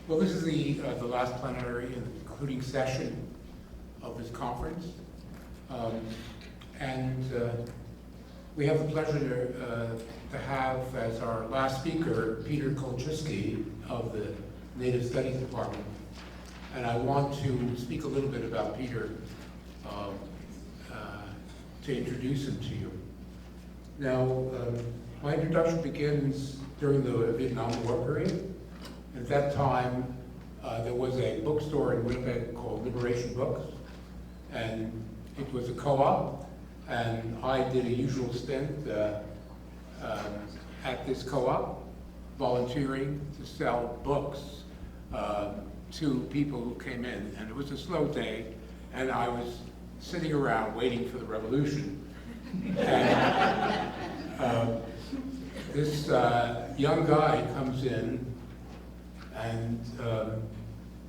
Well, this is the last plenary and concluding session of this conference. We have the pleasure to have as our last speaker Peter Kulchyski of the Native Studies Department. And I want to speak a little bit about Peter to introduce him to you. Now, my introduction begins during the Vietnam War period. At that time, there was a bookstore in Winnipeg called Liberation Books, and it was a co-op, and I did a usual stint at this co-op, volunteering to sell books to people who came in. And it was a slow day, and I was sitting around waiting for the revolution. And this young guy comes in and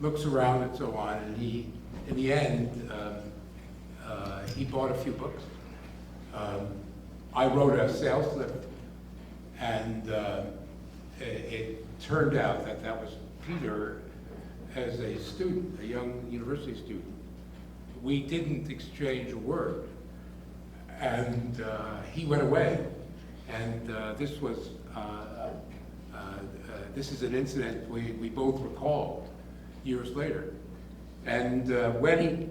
looks around and so on, and he, in the end, he bought a few books. I wrote a sales slip, and it turned out that that was Peter as a student, a young university student. We didn't exchange a word, and he went away, and this is an incident we both recall years later. And when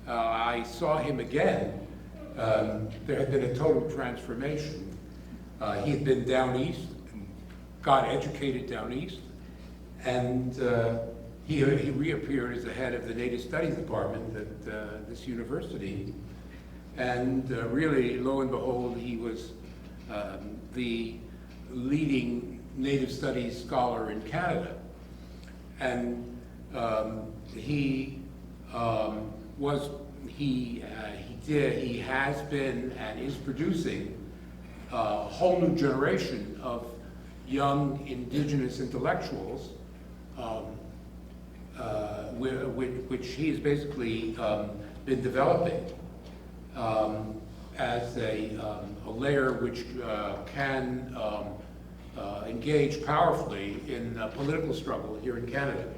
I saw him again, there had been a total transformation. He had been down east, and got educated down east, and he reappeared as the head of the Native Studies Department at this university. And really, lo and behold, he was the leading Native Studies scholar in Canada. And he has been and is producing a whole new generation of young Indigenous intellectuals, which he has basically been developing as a layer which can engage powerfully in political struggle here in Canada.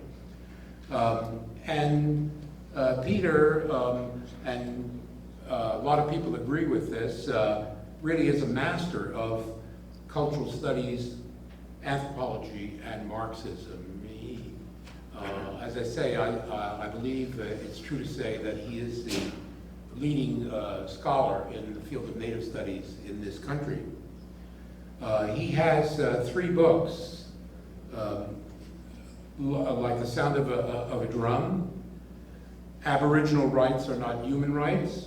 Peter, and a lot of people agree with this, really is a master of cultural studies, anthropology, and Marxism. He, as I say, I believe it's true to say that he is the leading scholar in the field of Native studies in this country. He has 3 books, like The Sound of a Drum, Aboriginal Rights Are Not Human Rights,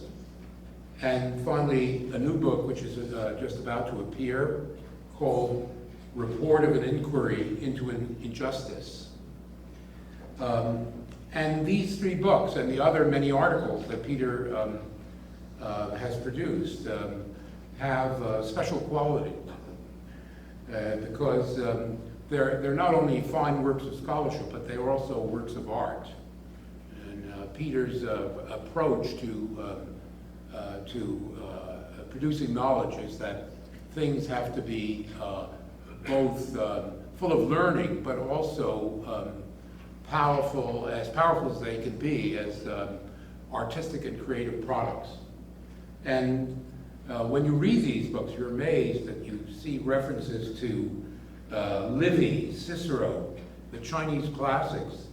and finally a new book which is just about to appear called Report of an Inquiry into an Injustice. And these 3 books and the other many articles that Peter has produced have a special quality because they're not only fine works of scholarship, but they are also works of art. And Peter's approach to producing knowledge is that things have to be both full of learning, but also powerful as they can be as artistic and creative products. And when you read these books, you're amazed that you see references to Livy, Cicero, the Chinese classics,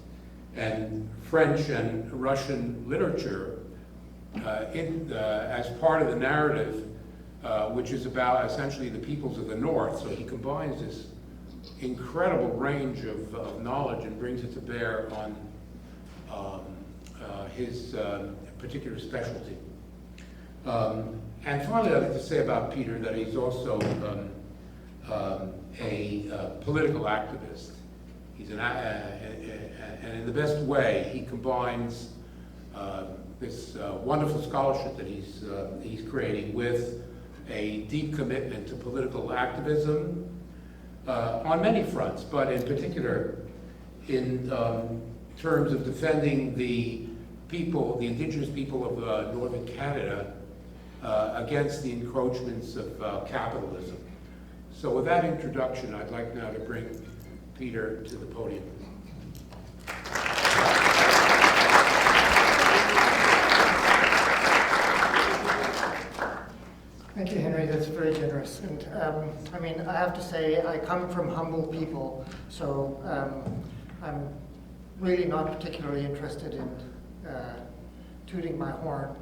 and French and Russian literature as part of the narrative, which is about essentially the peoples of the North. So he combines this incredible range of knowledge and brings it to bear on his particular specialty. And finally, I'd like to say about Peter that he's also a political activist. He's and in the best way, he combines this wonderful scholarship that he's creating with a deep commitment to political activism on many fronts, but in particular in terms of defending the indigenous people of northern Canada against the encroachments of capitalism. So with that introduction, I'd like now to bring Peter to the podium. I mean, I have to say, I come from humble people, so I'm really not particularly interested in tooting my horn,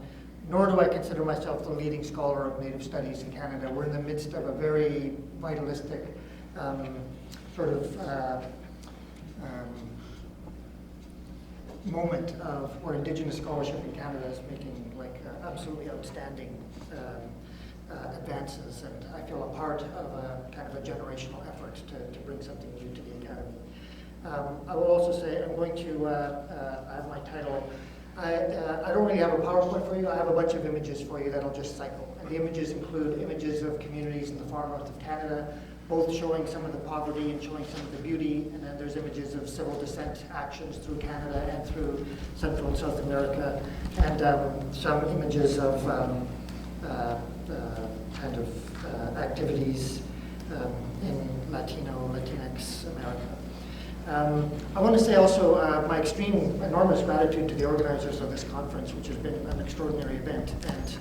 nor do I consider myself the leading scholar of Native studies in Canada. We're in the midst of a very vitalistic sort of moment of where Indigenous scholarship in Canada is making like absolutely outstanding advances, and I feel a part of a kind of a generational effort to bring something new to the Academy. I will also say I'm going to, I have my title, I don't really have a PowerPoint for you, I have a bunch of images for you that'll just cycle. And the images include images of communities in the far north of Canada, both showing some of the poverty and showing some of the beauty, and then there's images of civil dissent actions through Canada and through Central and South America, and some images of kind of activities in Latinx America. I want to say also my enormous gratitude to the organizers of this conference, which has been an extraordinary event. And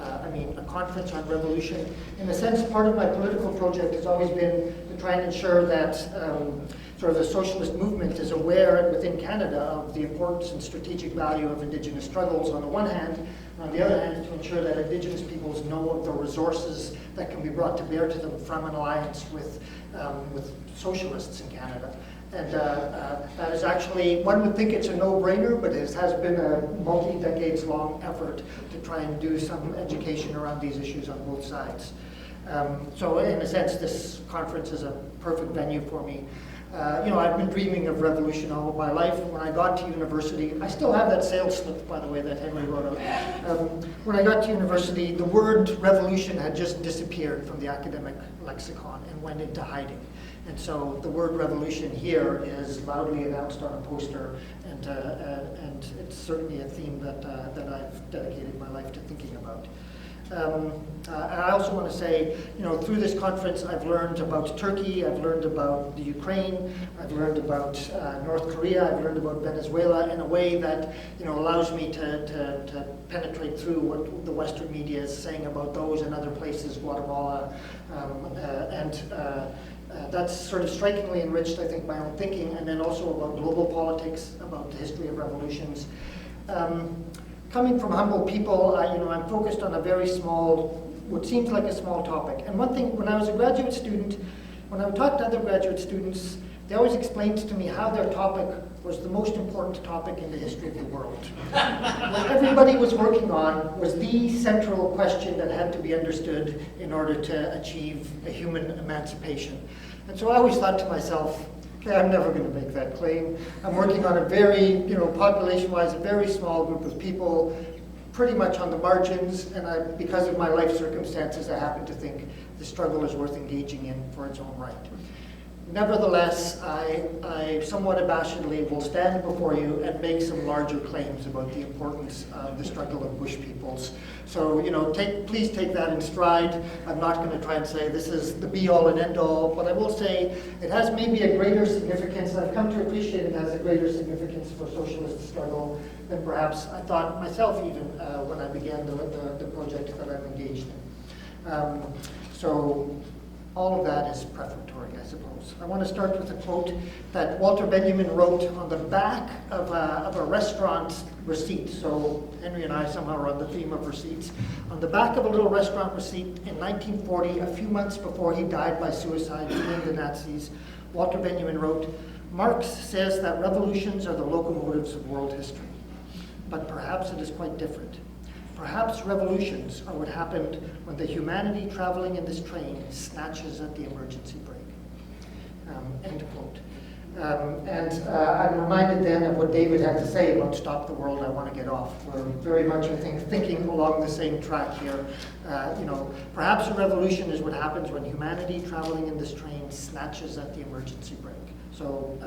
I mean, a conference on revolution. In a sense, part of my political project has always been to try and ensure that sort of the socialist movement is aware within Canada of the importance and strategic value of Indigenous struggles on the one hand, and on the other hand, to ensure that Indigenous peoples know of the resources that can be brought to bear to them from an alliance with socialists in Canada. And that is actually, one would think it's a no-brainer, but it has been a multi-decades-long effort to try and do some education around these issues on both sides. So in a sense, this conference is a perfect venue for me. You know, I've been dreaming of revolution all of my life. When I got to university, I still have that sales slip, by the way, that Henry wrote out. When I got to university, the word revolution had just disappeared from the academic lexicon and went into hiding. And so the word revolution here is loudly announced on a poster, and it's certainly a theme that I've dedicated my life to thinking about. And I also want to say, you know, through this conference, I've learned about Turkey, I've learned about the Ukraine, I've learned about North Korea, I've learned about Venezuela in a way that, you know, allows me to penetrate through what the Western media is saying about those and other places, Guatemala, that's sort of strikingly enriched, I think, my own thinking, and then also about global politics, about the history of revolutions. Coming from humble people, you know, I'm focused on a very small, what seems like a small topic. And one thing, when I was a graduate student, when I would talk to other graduate students, they always explained to me how their topic was the most important topic in the history of the world. What everybody was working on was the central question that had to be understood in order to achieve a human emancipation. And so I always thought to myself, okay, I'm never going to make that claim. I'm working on a very, you know, population-wise, a very small group of people, pretty much on the margins, and because of my life circumstances, I happen to think the struggle is worth engaging in for its own right. Nevertheless, I somewhat abashedly will stand before you and make some larger claims about the importance of the struggle of bush peoples. So, you know, please take that in stride. I'm not going to try and say this is the be-all and end-all, but I will say it has maybe a greater significance. I've come to appreciate it has a greater significance for socialist struggle than perhaps I thought myself even when I began the project that I'm engaged in. So all of that is prefatory, I suppose. I want to start with a quote that Walter Benjamin wrote on the back of a restaurant receipt. So Henry and I somehow are on the theme of receipts. On the back of a little restaurant receipt in 1940, a few months before he died by suicide fleeing the Nazis, Walter Benjamin wrote, "Marx says that revolutions are the locomotives of world history. But perhaps it is quite different. Perhaps revolutions are what happened when the humanity traveling in this train snatches at the emergency brake." End quote. I'm reminded then of what David had to say about "Stop the World, I Want to Get Off." We're very much, I think, thinking along the same track here. You know, perhaps a revolution is what happens when humanity traveling in this train snatches at the emergency brake. So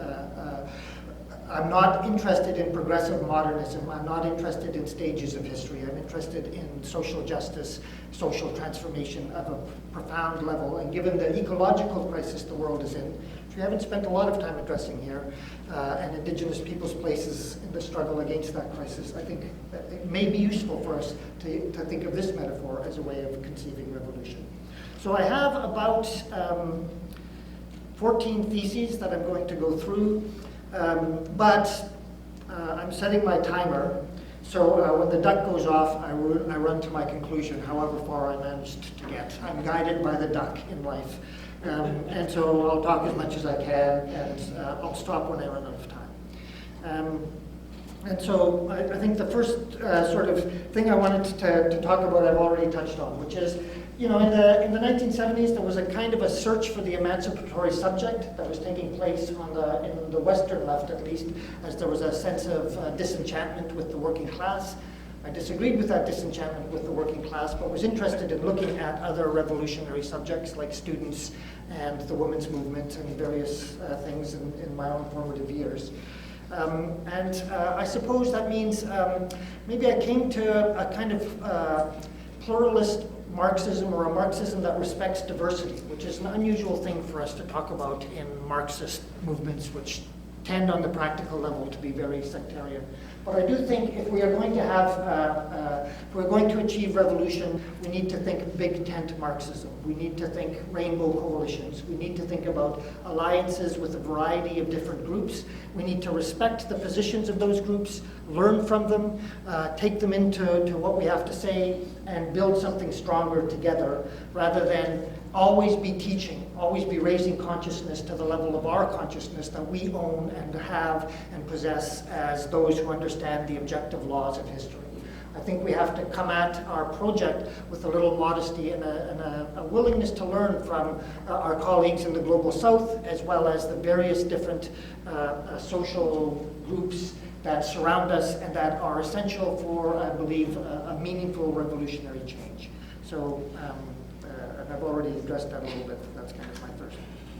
I'm not interested in progressive modernism. I'm not interested in stages of history. I'm interested in social justice, social transformation of a profound level. And given the ecological crisis the world is in, which we haven't spent a lot of time addressing here, and Indigenous people's places in the struggle against that crisis, I think that it may be useful for us to think of this metaphor as a way of conceiving revolution. So I have about 14 theses that I'm going to go through, but I'm setting my timer. So when the duck goes off, I run to my conclusion, however far I managed to get. I'm guided by the duck in life. And so I'll talk as much as I can, and I'll stop when I run out of time. And so I think the first sort of thing I wanted to talk about I've already touched on, which is, you know, in the 1970s there was a kind of a search for the emancipatory subject that was taking place in the Western left, at least, as there was a sense of disenchantment with the working class. I disagreed with that disenchantment with the working class, but was interested in looking at other revolutionary subjects like students and the women's movement and various things in my own formative years. I suppose that means maybe I came to a kind of pluralist Marxism, or a Marxism that respects diversity, which is an unusual thing for us to talk about in Marxist movements, which tend on the practical level to be very sectarian. But I do think if we are going to have, if we're going to achieve revolution, we need to think big tent Marxism. We need to think rainbow coalitions. We need to think about alliances with a variety of different groups. We need to respect the positions of those groups, learn from them, take them into what we have to say, and build something stronger together, rather than always be teaching, always be raising consciousness to the level of our consciousness that we own and have and possess as those who understand the objective laws of history. I think we have to come at our project with a little modesty and a willingness to learn from our colleagues in the Global South, as well as the various different social groups that surround us and that are essential for, I believe, a meaningful revolutionary change. So, and I've already addressed that a little bit. That's kind of my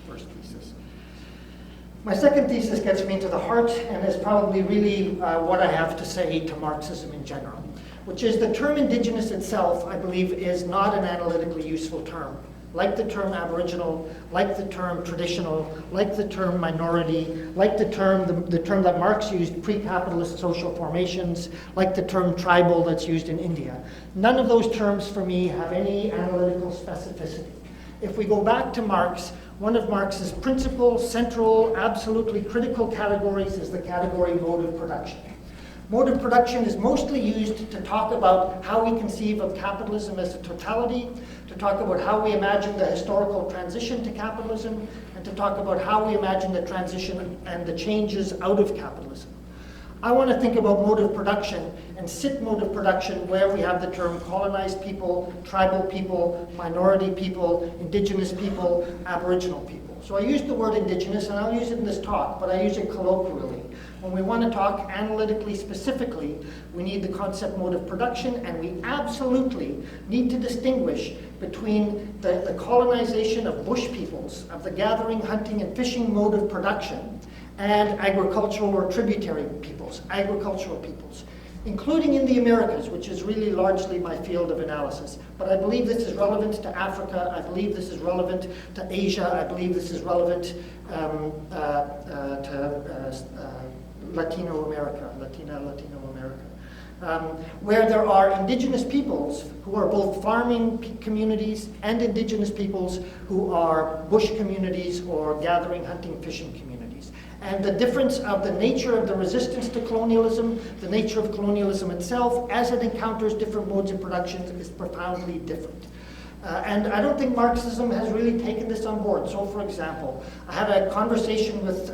first thesis. My second thesis gets me into the heart and is probably really what I have to say to Marxism in general, which is the term indigenous itself, I believe, is not an analytically useful term. Like the term aboriginal, like the term traditional, like the term minority, like the term that Marx used, pre-capitalist social formations, like the term tribal that's used in India. None of those terms for me have any analytical specificity. If we go back to Marx, one of Marx's principal, central, absolutely critical categories is the category mode of production. Mode of production is mostly used to talk about how we conceive of capitalism as a totality, to talk about how we imagine the historical transition to capitalism, and to talk about how we imagine the transition and the changes out of capitalism. I want to think about mode of production and sit mode of production where we have the term colonized people, tribal people, minority people, indigenous people, aboriginal people. So I use the word indigenous, and I'll use it in this talk, but I use it colloquially. When we want to talk analytically specifically, we need the concept mode of production, and we absolutely need to distinguish between the colonization of bush peoples, of the gathering, hunting, and fishing mode of production, and agricultural or tributary peoples, agricultural peoples, including in the Americas, which is really largely my field of analysis. But I believe this is relevant to Africa, I believe this is relevant to Asia, I believe this is relevant to Latino America, Latino America, where there are indigenous peoples who are both farming communities and indigenous peoples who are bush communities or gathering, hunting, fishing communities. And the difference of the nature of the resistance to colonialism, the nature of colonialism itself, as it encounters different modes of production, is profoundly different. And I don't think Marxism has really taken this on board. So, for example, I had a conversation with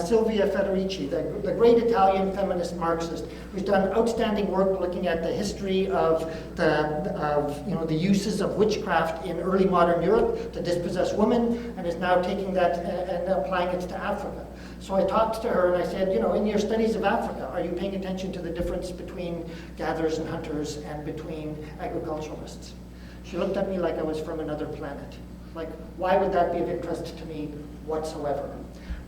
Silvia Federici, the great Italian feminist Marxist, who's done outstanding work looking at the history of the uses of witchcraft in early modern Europe to dispossess women, and is now taking that and applying it to Africa. So I talked to her and I said, in your studies of Africa, are you paying attention to the difference between gatherers and hunters and between agriculturalists? She looked at me like I was from another planet. Like, why would that be of interest to me whatsoever?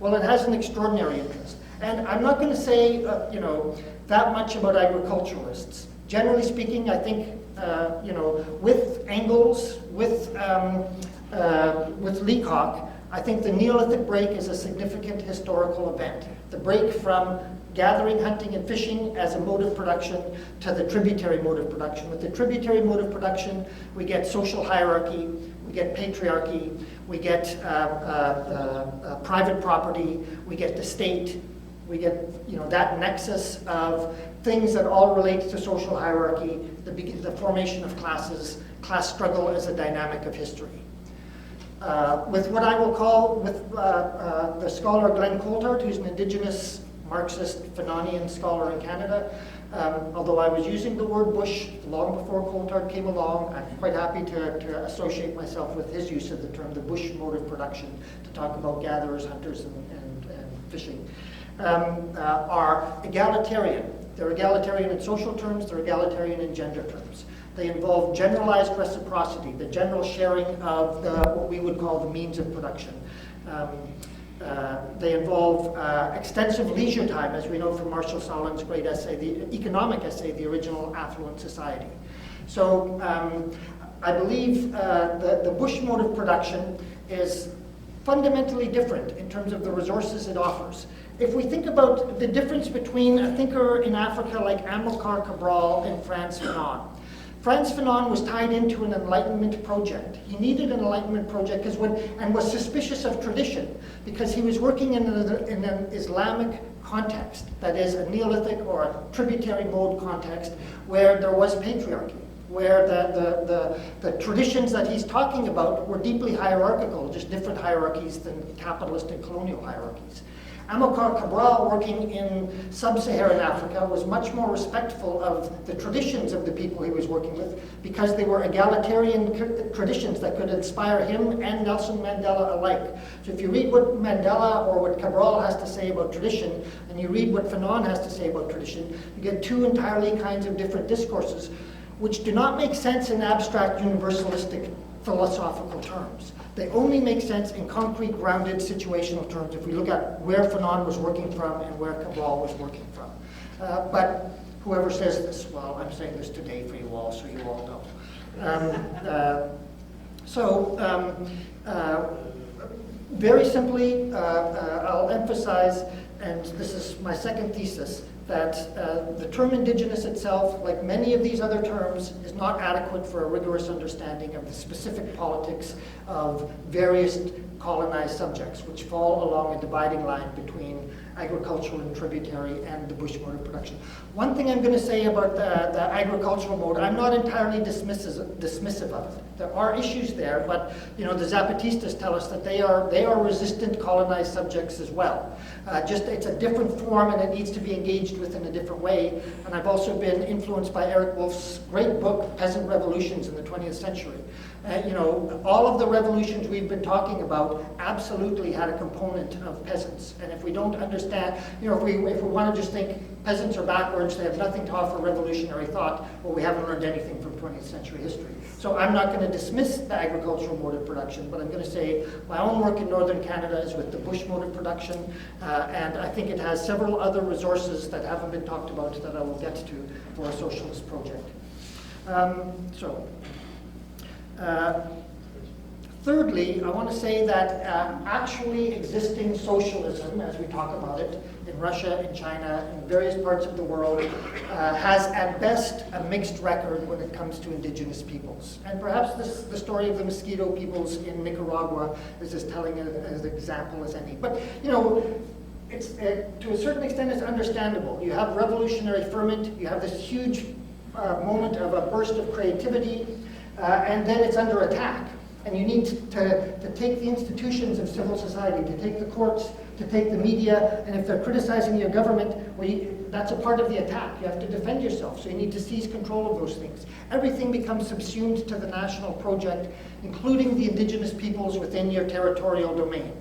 Well, it has an extraordinary interest. And I'm not going to say, that much about agriculturalists. Generally speaking, I think, with Engels, with Leacock, I think the Neolithic break is a significant historical event. The break from gathering, hunting, and fishing as a mode of production to the tributary mode of production. With the tributary mode of production, we get social hierarchy, we get patriarchy, we get private property, we get the state, we get that nexus of things that all relate to social hierarchy, the formation of classes, class struggle as a dynamic of history. With what I will call, with the scholar Glenn Coulthard, who's an Indigenous Marxist Fanonian scholar in Canada, although I was using the word bush long before Coulthard came along, I'm quite happy to associate myself with his use of the term the bush mode of production to talk about gatherers, hunters, and fishing, are egalitarian. They're egalitarian in social terms, they're egalitarian in gender terms. They involve generalized reciprocity, the general sharing of what we would call the means of production. They involve extensive leisure time, as we know from Marshall Sahlins' great essay, the economic essay, The Original Affluent Society. So I believe the bush mode of production is fundamentally different in terms of the resources it offers. If we think about the difference between a thinker in Africa like Amilcar Cabral and Frantz Fanon. Frantz Fanon was tied into an Enlightenment project. He needed an Enlightenment project and was suspicious of tradition because he was working in an Islamic context, that is a Neolithic or a tributary mode context where there was patriarchy, where the traditions that he's talking about were deeply hierarchical, just different hierarchies than capitalist and colonial hierarchies. Amilcar Cabral, working in sub-Saharan Africa, was much more respectful of the traditions of the people he was working with because they were egalitarian traditions that could inspire him and Nelson Mandela alike. So if you read what Mandela or what Cabral has to say about tradition, and you read what Fanon has to say about tradition, you get two entirely kinds of different discourses, which do not make sense in abstract universalistic philosophical terms. They only make sense in concrete, grounded, situational terms if we look at where Fanon was working from and where Cabral was working from. But whoever says this, well, I'm saying this today for you all, so you all know. Very simply, I'll emphasize, and this is my second thesis, that the term Indigenous itself, like many of these other terms, is not adequate for a rigorous understanding of the specific politics of various colonized subjects, which fall along a dividing line between agricultural and tributary and the bush mode of production. One thing I'm going to say about the agricultural mode, I'm not entirely dismissive of it. There are issues there, but the Zapatistas tell us that they are resistant colonized subjects as well. It's a different form and it needs to be engaged with in a different way. And I've also been influenced by Eric Wolfe's great book, Peasant Revolutions in the 20th Century. All of the revolutions we've been talking about absolutely had a component of peasants. And if we don't understand, if we want to just think peasants are backwards, they have nothing to offer revolutionary thought, well, we haven't learned anything from 20th century history. So I'm not going to dismiss the agricultural mode of production, but I'm going to say my own work in northern Canada is with the bush mode of production, and I think it has several other resources that haven't been talked about that I will get to for a socialist project. Thirdly, I want to say that actually existing socialism, as we talk about it, in Russia, in China, in various parts of the world, has at best a mixed record when it comes to indigenous peoples. And perhaps the story of the mosquito peoples in Nicaragua is as telling an example as any. But, it's to a certain extent it's understandable. You have revolutionary ferment, you have this huge moment of a burst of creativity, and then it's under attack. And you need to take the institutions of civil society, to take the courts, to take the media, and if they're criticizing your government, that's a part of the attack. You have to defend yourself, so you need to seize control of those things. Everything becomes subsumed to the national project, including the indigenous peoples within your territorial domain.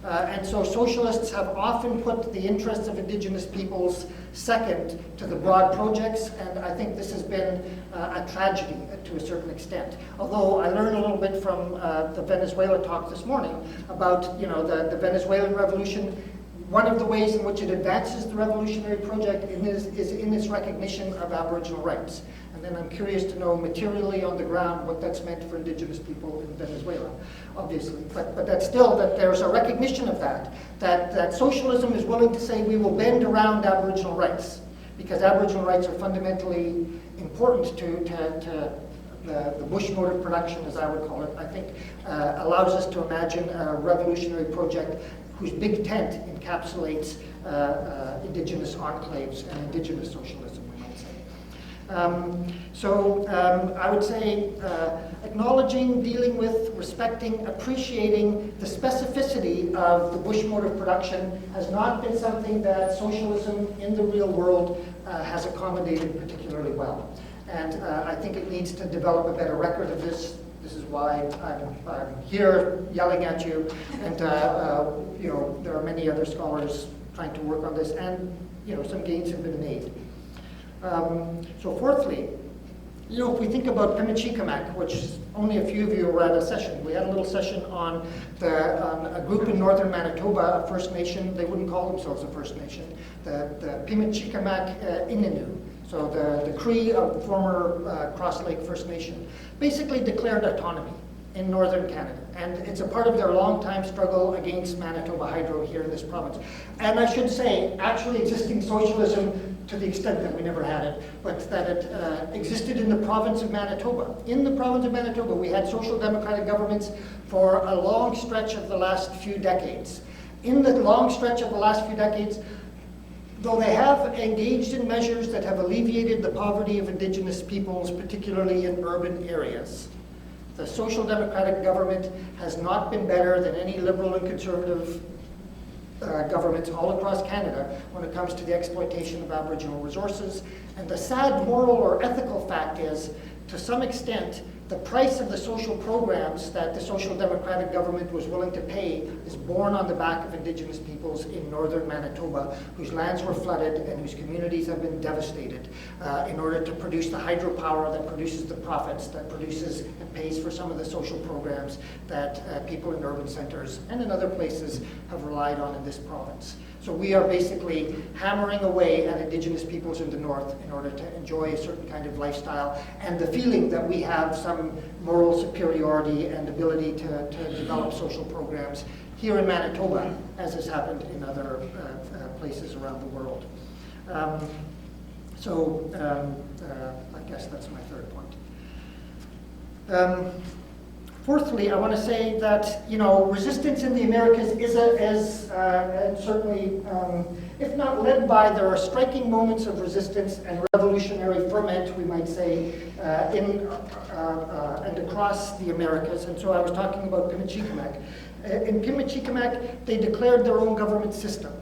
And so socialists have often put the interests of indigenous peoples second to the broad projects, and I think this has been a tragedy to a certain extent. Although I learned a little bit from the Venezuela talk this morning about the Venezuelan revolution. One of the ways in which it advances the revolutionary project is in its recognition of Aboriginal rights. And then I'm curious to know materially on the ground what that's meant for indigenous people in Venezuela, obviously. But that's still, that there's a recognition of that socialism is willing to say we will bend around Aboriginal rights, because Aboriginal rights are fundamentally important to the Bush mode of production, as I would call it, I think allows us to imagine a revolutionary project whose big tent encapsulates indigenous enclaves and indigenous socialism, we might say. I would say acknowledging, dealing with, respecting, appreciating the specificity of the Bush mode of production has not been something that socialism in the real world has accommodated particularly well. And I think it needs to develop a better record of this. This is why I'm here yelling at you. And there are many other scholars trying to work on this, and some gains have been made. So fourthly, if we think about Pimicikamak, which only a few of you were at a session. We had a little session on a group in northern Manitoba, a First Nation. They wouldn't call themselves a First Nation. The Pimicikamak Ininu. So the Cree of former Cross Lake First Nation basically declared autonomy in northern Canada. And it's a part of their long-time struggle against Manitoba Hydro here in this province. And I should say, actually existing socialism to the extent that we never had it, but that it existed in the province of Manitoba. In the province of Manitoba, we had social democratic governments for a long stretch of the last few decades. In the long stretch of the last few decades, though they have engaged in measures that have alleviated the poverty of Indigenous peoples, particularly in urban areas, the social democratic government has not been better than any liberal and conservative governments all across Canada when it comes to the exploitation of Aboriginal resources. And the sad moral or ethical fact is, to some extent, the price of the social programs that the social democratic government was willing to pay is borne on the back of Indigenous peoples in northern Manitoba, whose lands were flooded and whose communities have been devastated in order to produce the hydropower that produces the profits, that produces and pays for some of the social programs that people in urban centers and in other places have relied on in this province. So we are basically hammering away at Indigenous peoples in the north in order to enjoy a certain kind of lifestyle, and the feeling that we have some moral superiority and ability to develop social programs here in Manitoba, as has happened in other places around the world. I guess that's my third point. Fourthly, I want to say that resistance in the Americas is certainly, if not led by, there are striking moments of resistance and revolutionary ferment, we might say, in and across the Americas. And so I was talking about Pimicikamak. In Pimicikamak, they declared their own government system.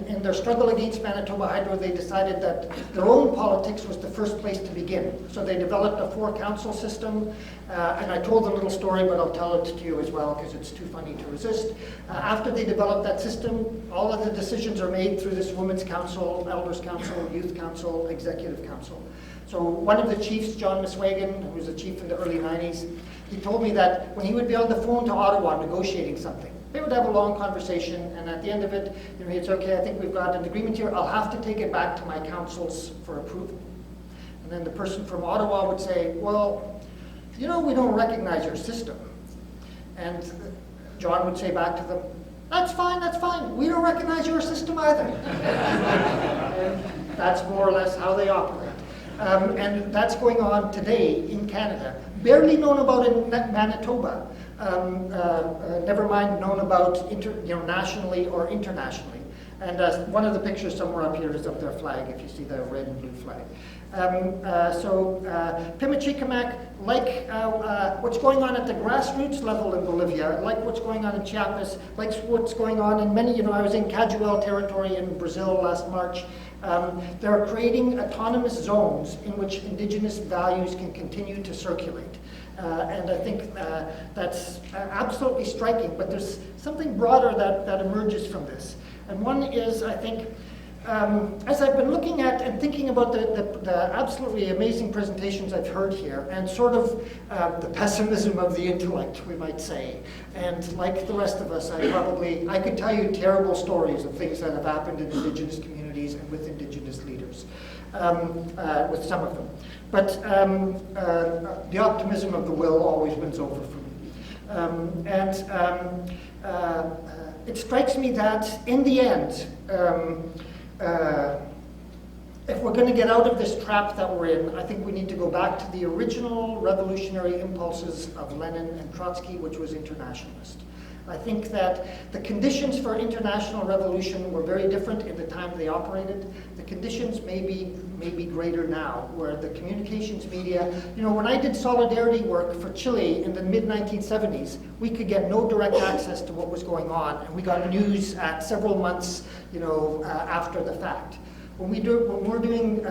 In their struggle against Manitoba Hydro, they decided that their own politics was the first place to begin. So they developed a four-council system, and I told a little story, but I'll tell it to you as well because it's too funny to resist. After they developed that system, all of the decisions are made through this Women's Council, Elders Council, Youth Council, Executive Council. So one of the chiefs, John Miswagan, who was a chief in the early 90s, he told me that when he would be on the phone to Ottawa negotiating something, they would have a long conversation, and at the end of it, it's okay, I think we've got an agreement here, I'll have to take it back to my councils for approval. And then the person from Ottawa would say, well, we don't recognize your system. And John would say back to them, that's fine, we don't recognize your system either. And that's more or less how they operate. And that's going on today in Canada. Barely known about in Manitoba. Never mind known about nationally or internationally. And one of the pictures somewhere up here is of their flag, if you see the red and blue flag. Pimicikamak, like what's going on at the grassroots level in Bolivia, like what's going on in Chiapas, like what's going on in many, I was in Cajuel territory in Brazil last March. They're creating autonomous zones in which Indigenous values can continue to circulate. And I think that's absolutely striking, but there's something broader that emerges from this. And one is, I think, as I've been looking at and thinking about the absolutely amazing presentations I've heard here, and sort of the pessimism of the intellect, we might say, and like the rest of us, I could tell you terrible stories of things that have happened in Indigenous communities and with Indigenous leaders, with some of them. But the optimism of the will always wins over for me. It strikes me that in the end, if we're going to get out of this trap that we're in, I think we need to go back to the original revolutionary impulses of Lenin and Trotsky, which was internationalist. I think that the conditions for international revolution were very different in the time they operated. The conditions may be greater now, where the communications media, when I did solidarity work for Chile in the mid-1970s, we could get no direct access to what was going on, and we got news at several months, after the fact. When we're doing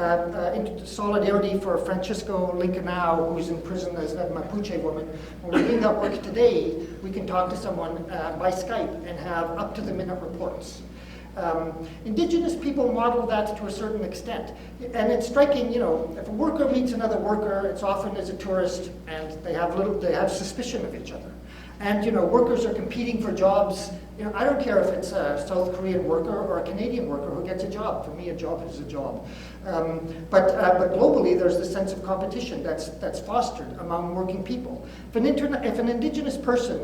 solidarity for Francisco Lincolnau, who's in prison as a Mapuche woman, when we're doing that work today, we can talk to someone by Skype and have up-to-the-minute reports. Indigenous people model that to a certain extent. And it's striking, if a worker meets another worker, it's often as a tourist, and they have suspicion of each other. And workers are competing for jobs. I don't care if it's a South Korean worker or a Canadian worker who gets a job. For me, a job is a job. But globally, there's this sense of competition that's fostered among working people. If an indigenous person,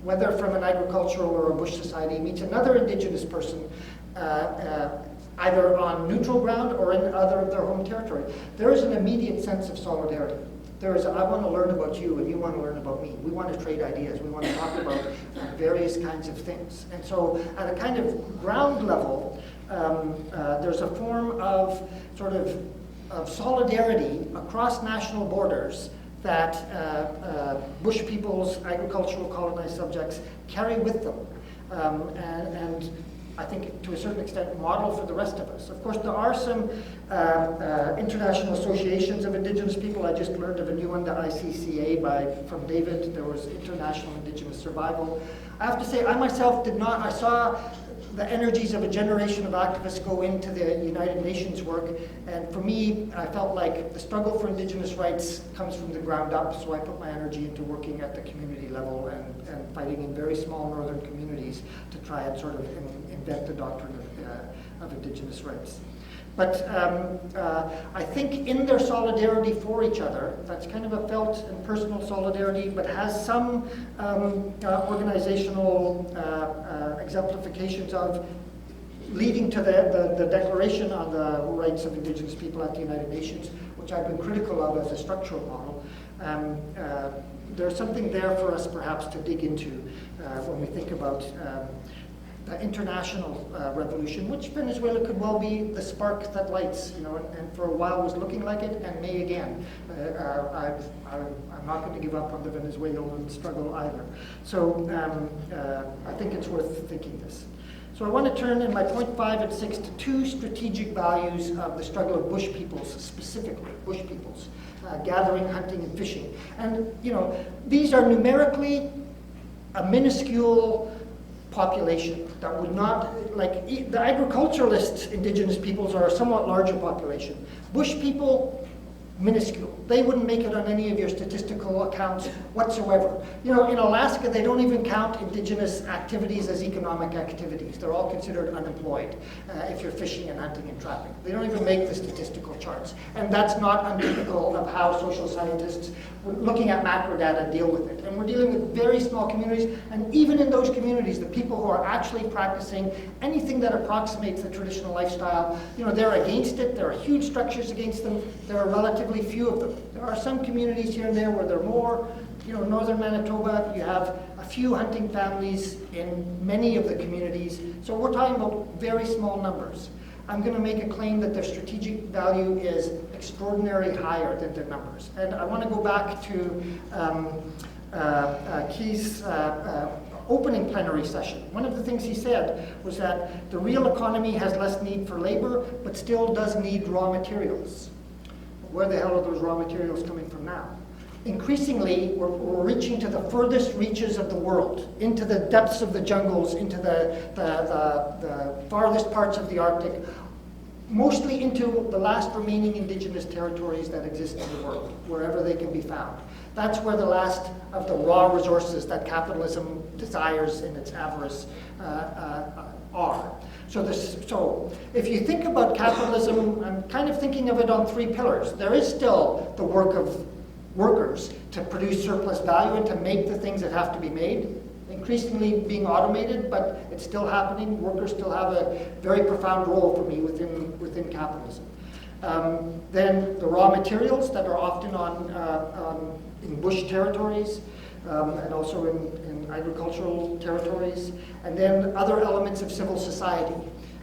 whether from an agricultural or a bush society, meets another indigenous person, either on neutral ground or in other of their home territory, there is an immediate sense of solidarity. There is I want to learn about you and you want to learn about me. We want to trade ideas. We want to talk about various kinds of things. And so at a kind of ground level, there's a form of sort of solidarity across national borders that bush peoples, agricultural colonized subjects carry with them. And I think to a certain extent model for the rest of us. Of course, there are some international associations of indigenous people. I just learned of a new one, the ICCA from David. There was International Indigenous Survival. I have to say, I myself did not, I saw the energies of a generation of activists go into the United Nations work, and for me, I felt like the struggle for indigenous rights comes from the ground up, so I put my energy into working at the community level and fighting in very small northern communities to try and sort of invent the doctrine of indigenous rights. But I think in their solidarity for each other, that's kind of a felt and personal solidarity, but has some organizational exemplifications of leading to the Declaration on the Rights of Indigenous People at the United Nations, which I've been critical of as a structural model. There's something there for us perhaps to dig into when we think about international revolution, which Venezuela could well be the spark that lights, and for a while was looking like it, and may again. I'm not going to give up on the Venezuelan struggle either. So I think it's worth thinking this. So I want to turn in my point 5 and 6 to two strategic values of the struggle of bush peoples, specifically bush peoples, gathering, hunting, and fishing. And these are numerically a minuscule population that would not, like the agriculturalist indigenous peoples are a somewhat larger population. Bush people, minuscule. They wouldn't make it on any of your statistical accounts whatsoever. In Alaska, they don't even count indigenous activities as economic activities. They're all considered unemployed if you're fishing and hunting and trapping. They don't even make the statistical charts. And that's not untypical of how social scientists, looking at macro data, deal with it. And we're dealing with very small communities, and even in those communities, the people who are actually practicing anything that approximates the traditional lifestyle, they're against it. There are huge structures against them. There are relatively few of them. There are some communities here and there where there are more. Northern Manitoba, you have a few hunting families in many of the communities. So we're talking about very small numbers. I'm going to make a claim that their strategic value is extraordinarily higher than their numbers. And I want to go back to Key's opening plenary session. One of the things he said was that the real economy has less need for labor, but still does need raw materials. Where the hell are those raw materials coming from now? Increasingly, we're reaching to the furthest reaches of the world, into the depths of the jungles, into the farthest parts of the Arctic, mostly into the last remaining indigenous territories that exist in the world, wherever they can be found. That's where the last of the raw resources that capitalism desires in its avarice are. So if you think about capitalism, I'm kind of thinking of it on three pillars. There is still the work of workers to produce surplus value and to make the things that have to be made, increasingly being automated, but it's still happening. Workers still have a very profound role for me within capitalism. Then the raw materials that are often in bush territories, and also in agricultural territories, and then other elements of civil society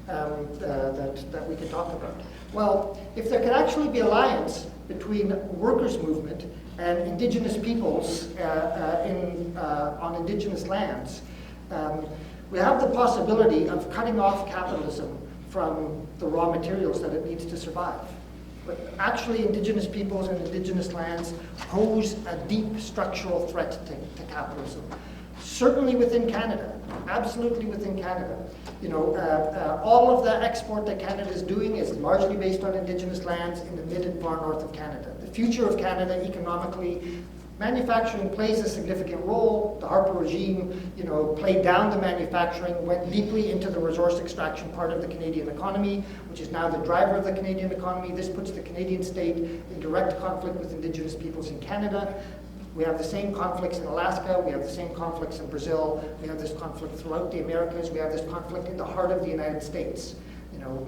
that we can talk about. Well, if there could actually be alliance between workers' movement and indigenous peoples on indigenous lands, we have the possibility of cutting off capitalism from the raw materials that it needs to survive. But actually, indigenous peoples and indigenous lands pose a deep structural threat to capitalism. Certainly within Canada, absolutely within Canada. You know, all of the export that Canada is doing is largely based on indigenous lands in the mid and far north of Canada. The future of Canada economically, manufacturing plays a significant role. The Harper regime, you know, played down the manufacturing, went deeply into the resource extraction part of the Canadian economy, which is now the driver of the Canadian economy. This puts the Canadian state in direct conflict with indigenous peoples in Canada. We have the same conflicts in Alaska, we have the same conflicts in Brazil, we have this conflict throughout the Americas, we have this conflict in the heart of the United States. You know,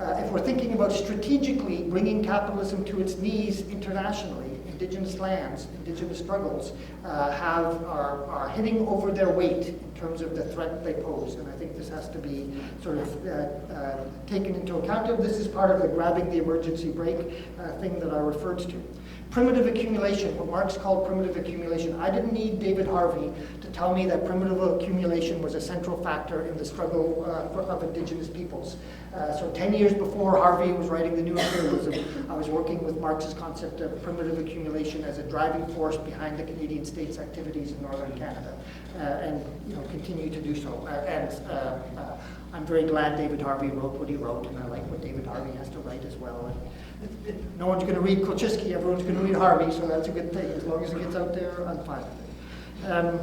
if we're thinking about strategically bringing capitalism to its knees internationally, indigenous lands, indigenous struggles are hitting over their weight in terms of the threat they pose. And I think this has to be sort of taken into account. This is part of the grabbing the emergency brake thing that I referred to. Primitive accumulation, what Marx called primitive accumulation. I didn't need David Harvey to tell me that primitive accumulation was a central factor in the struggle of indigenous peoples. So 10 years before Harvey was writing The New Imperialism, I was working with Marx's concept of primitive accumulation as a driving force behind the Canadian state's activities in northern Canada, and you know, continue to do so. I'm very glad David Harvey wrote what he wrote, and I like what David Harvey has to write as well. No one's going to read Kulchyski, everyone's going to read Harvey, so that's a good thing. As long as it gets out there, I'm fine with it.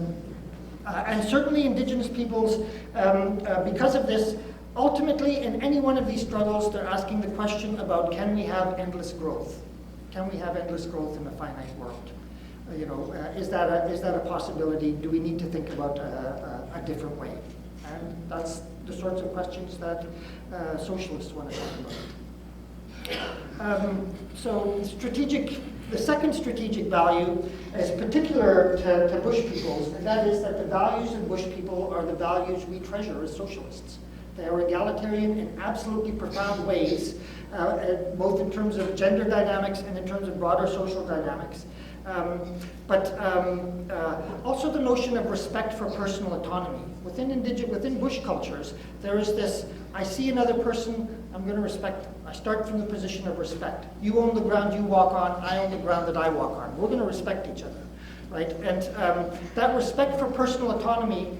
And certainly indigenous peoples, because of this, ultimately in any one of these struggles, they're asking the question about, can we have endless growth? Can we have endless growth in a finite world? Is that a possibility? Do we need to think about a different way? And that's the sorts of questions that socialists want to talk about. The second strategic value is particular to bush peoples, and that is that the values in bush people are the values we treasure as socialists. They are egalitarian in absolutely profound ways, both in terms of gender dynamics and in terms of broader social dynamics. But also the notion of respect for personal autonomy. Within bush cultures, there is this, I see another person, I'm going to respect them. I start from the position of respect. You own the ground you walk on, I own the ground that I walk on. We're going to respect each other, right? And that respect for personal autonomy,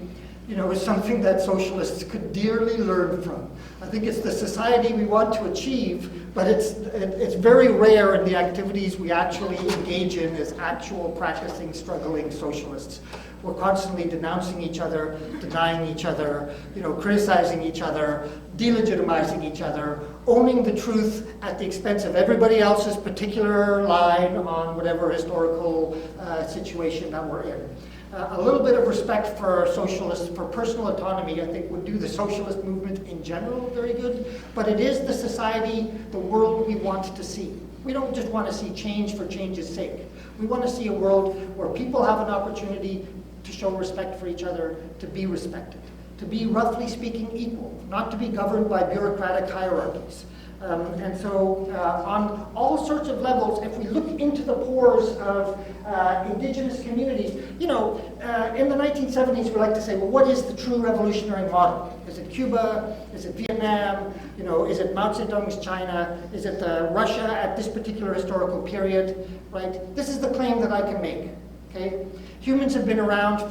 is something that socialists could dearly learn from. I think it's the society we want to achieve, but it's very rare in the activities we actually engage in as actual practicing, struggling socialists. We're constantly denouncing each other, denying each other, criticizing each other, delegitimizing each other, owning the truth at the expense of everybody else's particular line on whatever historical situation that we're in. A little bit of respect for socialists, for personal autonomy, I think would do the socialist movement in general very good, but it is the society, the world we want to see. We don't just want to see change for change's sake. We want to see a world where people have an opportunity to show respect for each other, to be respected, to be roughly speaking equal, not to be governed by bureaucratic hierarchies. And so on all sorts of levels, if we look into the pores of indigenous communities, in the 1970s we like to say, well, what is the true revolutionary model? Is it Cuba? Is it Vietnam? Is it Mao Zedong's China? Is it Russia at this particular historical period, right? This is the claim that I can make, okay? Humans have been around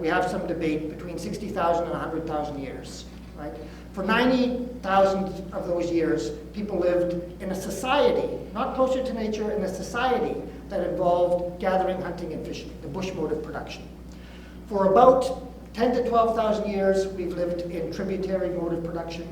we have some debate, between 60,000 and 100,000 years, right? For 90,000 of those years, people lived in a society, not closer to nature, in a society that involved gathering, hunting, and fishing, the bush mode of production. For about 10 to 12,000 years, we've lived in tributary mode of production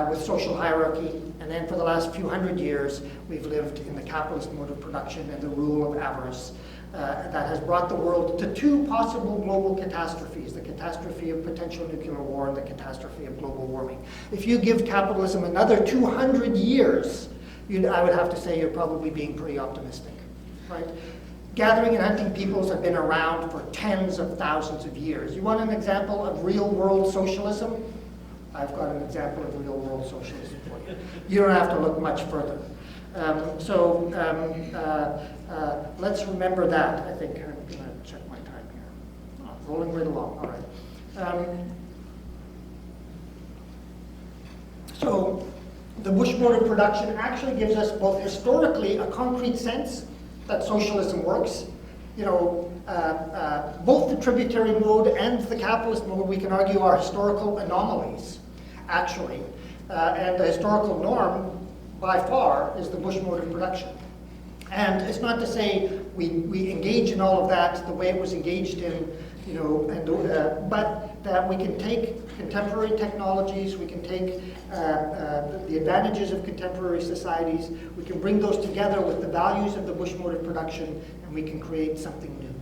with social hierarchy, and then for the last few hundred years, we've lived in the capitalist mode of production and the rule of avarice. that has brought the world to two possible global catastrophes, the catastrophe of potential nuclear war and the catastrophe of global warming. If you give capitalism another 200 years, I would have to say you're probably being pretty optimistic, right? Gathering and hunting peoples have been around for tens of thousands of years. You want an example of real-world socialism? I've got an example of real-world socialism for you. You don't have to look much further. Let's remember that. I think I'm going to check my time here. Oh, rolling right along. All right. So the Bush mode of production actually gives us both historically a concrete sense that socialism works. You know, both the tributary mode and the capitalist mode, we can argue, are historical anomalies, actually. And the historical norm, by far, is the Bush mode of production. And it's not to say we engage in all of that the way it was engaged in, you know, but that we can take contemporary technologies, we can take the advantages of contemporary societies, we can bring those together with the values of the Bush mode of production, and we can create something new.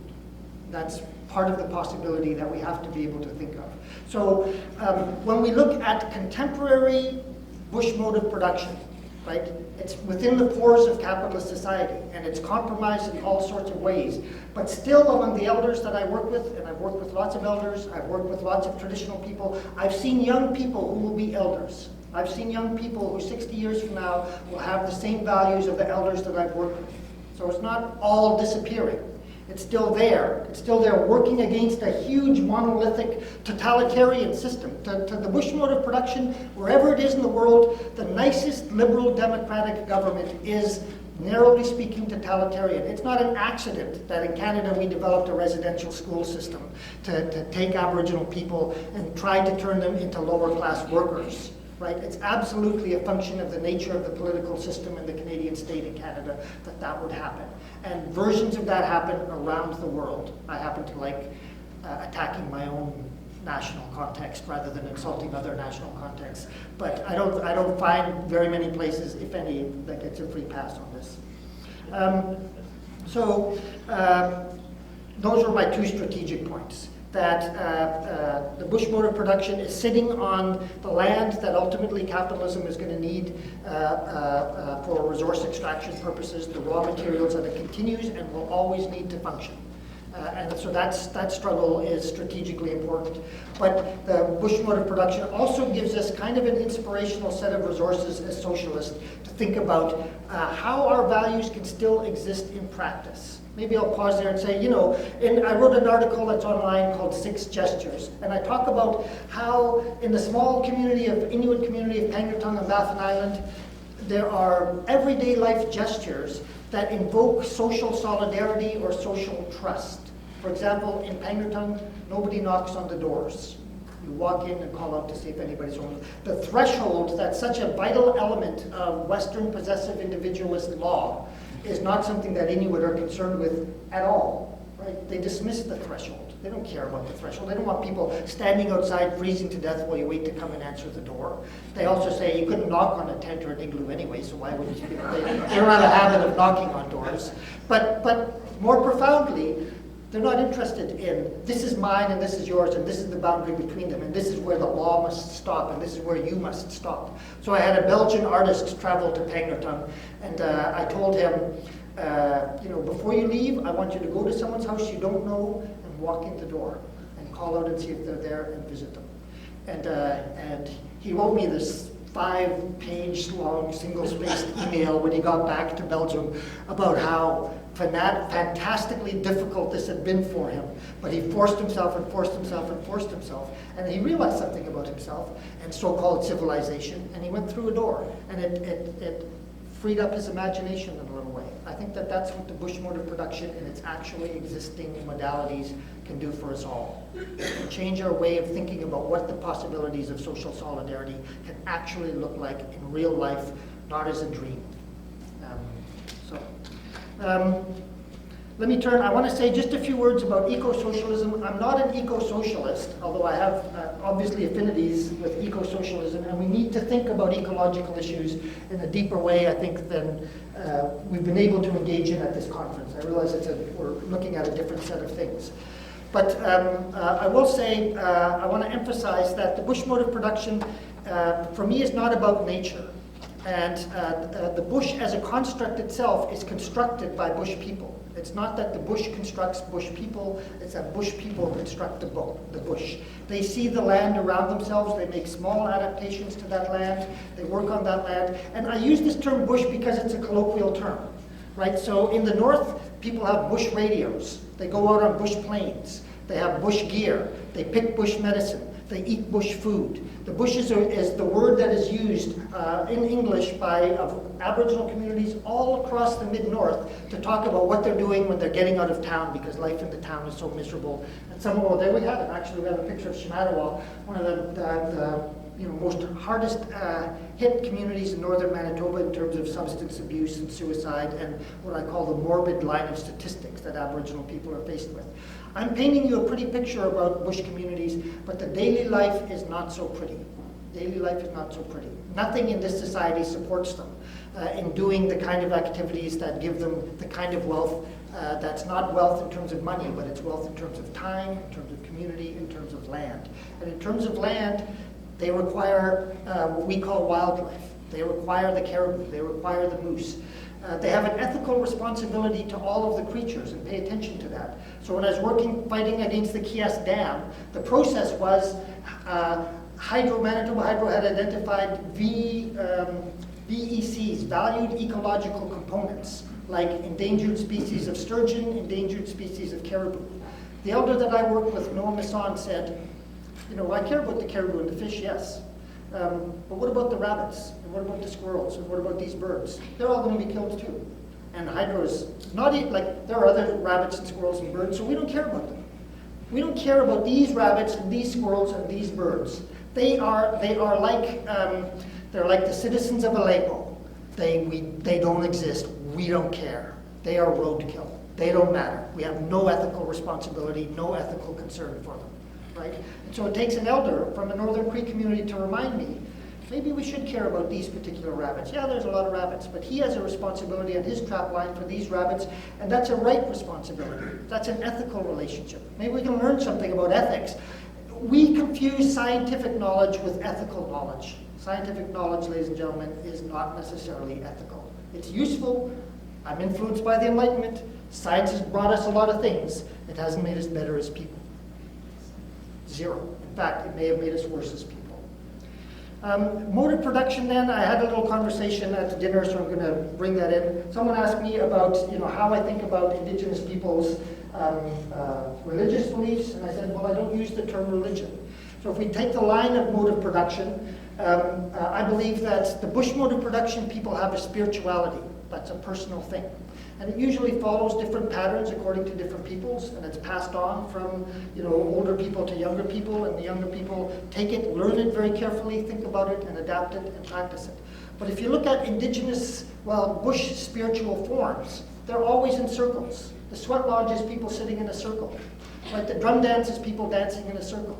That's part of the possibility that we have to be able to think of. So when we look at contemporary Bush mode of production, right? It's within the pores of capitalist society, and it's compromised in all sorts of ways. But still, among the elders that I work with, and I've worked with lots of elders, I've worked with lots of traditional people, I've seen young people who will be elders. I've seen young people who 60 years from now will have the same values of the elders that I've worked with. So it's not all disappearing. It's still there. It's still there working against a huge monolithic totalitarian system. To the Bush mode of production, wherever it is in the world, the nicest liberal democratic government is, narrowly speaking, totalitarian. It's not an accident that in Canada we developed a residential school system to take Aboriginal people and try to turn them into lower class workers. Right? It's absolutely a function of the nature of the political system in the Canadian state in Canada that would happen. And versions of that happen around the world. I happen to like attacking my own national context rather than insulting other national contexts. But I don't find very many places, if any, that gets a free pass on this. Those were my two strategic points. That the Bush mode of production is sitting on the land that ultimately capitalism is going to need for resource extraction purposes, the raw materials that it continues and will always need to function. And so that struggle is strategically important. But the Bush mode of production also gives us kind of an inspirational set of resources as socialists to think about how our values can still exist in practice. Maybe I'll pause there and say, you know, I wrote an article that's online called 6 Gestures, and I talk about how in the small community of Inuit community of Pangnirtung and Baffin Island, there are everyday life gestures that invoke social solidarity or social trust. For example, in Pangnirtung, nobody knocks on the doors. You walk in and call out to see if anybody's home. The threshold, that's such a vital element of Western possessive individualist law, is not something that Inuit are concerned with at all. Right? They dismiss the threshold. They don't care about the threshold. They don't want people standing outside freezing to death while you wait to come and answer the door. They also say you couldn't knock on a tent or an igloo anyway, so why would you? They don't have a habit of knocking on doors. But more profoundly, they're not interested in this is mine and this is yours and this is the boundary between them and this is where the law must stop and this is where you must stop. So I had a Belgian artist travel to Pangnirtung, and I told him, before you leave, I want you to go to someone's house you don't know and walk in the door and call out and see if they're there and visit them. And he wrote me this 5-page long single-spaced email when he got back to Belgium about how fantastically difficult this had been for him. But he forced himself and forced himself and forced himself. And he realized something about himself and so-called civilization, and he went through a door. And it freed up his imagination in a little way. I think that's what the Bush mode of production and its actually existing modalities can do for us all. Change our way of thinking about what the possibilities of social solidarity can actually look like in real life, not as a dream. Let me turn, I want to say just a few words about eco-socialism. I'm not an eco-socialist, although I have obviously affinities with eco-socialism, and we need to think about ecological issues in a deeper way, I think, than we've been able to engage in at this conference. I realize we're looking at a different set of things. But I will say, I want to emphasize that the bush mode of production, for me, is not about nature. And the bush as a construct itself is constructed by bush people. It's not that the bush constructs bush people, it's that bush people construct the bush. They see the land around themselves, they make small adaptations to that land, they work on that land. And I use this term bush because it's a colloquial term, right? So in the north, people have bush radios. They go out on bush planes. They have bush gear. They pick bush medicine. They eat bush food. The bush is the word that is used in English by Aboriginal communities all across the mid-north to talk about what they're doing when they're getting out of town because life in the town is so miserable. And there we have it. Actually, we have a picture of Shamattawa, one of the most hardest hit communities in northern Manitoba in terms of substance abuse and suicide and what I call the morbid line of statistics that Aboriginal people are faced with. I'm painting you a pretty picture about bush communities, but the daily life is not so pretty. Daily life is not so pretty. Nothing in this society supports them in doing the kind of activities that give them the kind of wealth that's not wealth in terms of money, but it's wealth in terms of time, in terms of community, in terms of land. And in terms of land, they require what we call wildlife. They require the caribou. They require the moose. They have an ethical responsibility to all of the creatures and pay attention to that. So when I was fighting against the Kias Dam, the process was Manitoba Hydro had identified VECs, valued ecological components, like endangered species of sturgeon, endangered species of caribou. The elder that I worked with, Noah Masson, said, I care about the caribou and the fish, yes. But what about the rabbits? And what about the squirrels? And what about these birds? They're all going to be killed too. And hydros, there are other rabbits and squirrels and birds, so we don't care about them. We don't care about these rabbits and these squirrels and these birds. They're like the citizens of Aleppo. They don't exist. We don't care. They are roadkill. They don't matter. We have no ethical responsibility, no ethical concern for them. Right? And so it takes an elder from the Northern Cree community to remind me, maybe we should care about these particular rabbits. Yeah, there's a lot of rabbits, but he has a responsibility on his trap line for these rabbits, and that's a right responsibility. That's an ethical relationship. Maybe we can learn something about ethics. We confuse scientific knowledge with ethical knowledge. Scientific knowledge, ladies and gentlemen, is not necessarily ethical. It's useful. I'm influenced by the Enlightenment. Science has brought us a lot of things. It hasn't made us better as people. Zero. In fact, it may have made us worse as people. Mode of production then, I had a little conversation at dinner, so I'm going to bring that in. Someone asked me about how I think about Indigenous people's religious beliefs, and I said, well, I don't use the term religion. So if we take the line of mode of production, I believe that the bush mode of production, people have a spirituality. That's a personal thing. And it usually follows different patterns according to different peoples, and it's passed on from older people to younger people, and the younger people take it, learn it very carefully, think about it, and adapt it and practice it. But if you look at Indigenous, bush spiritual forms, they're always in circles. The sweat lodge is people sitting in a circle. Right? The drum dance is people dancing in a circle.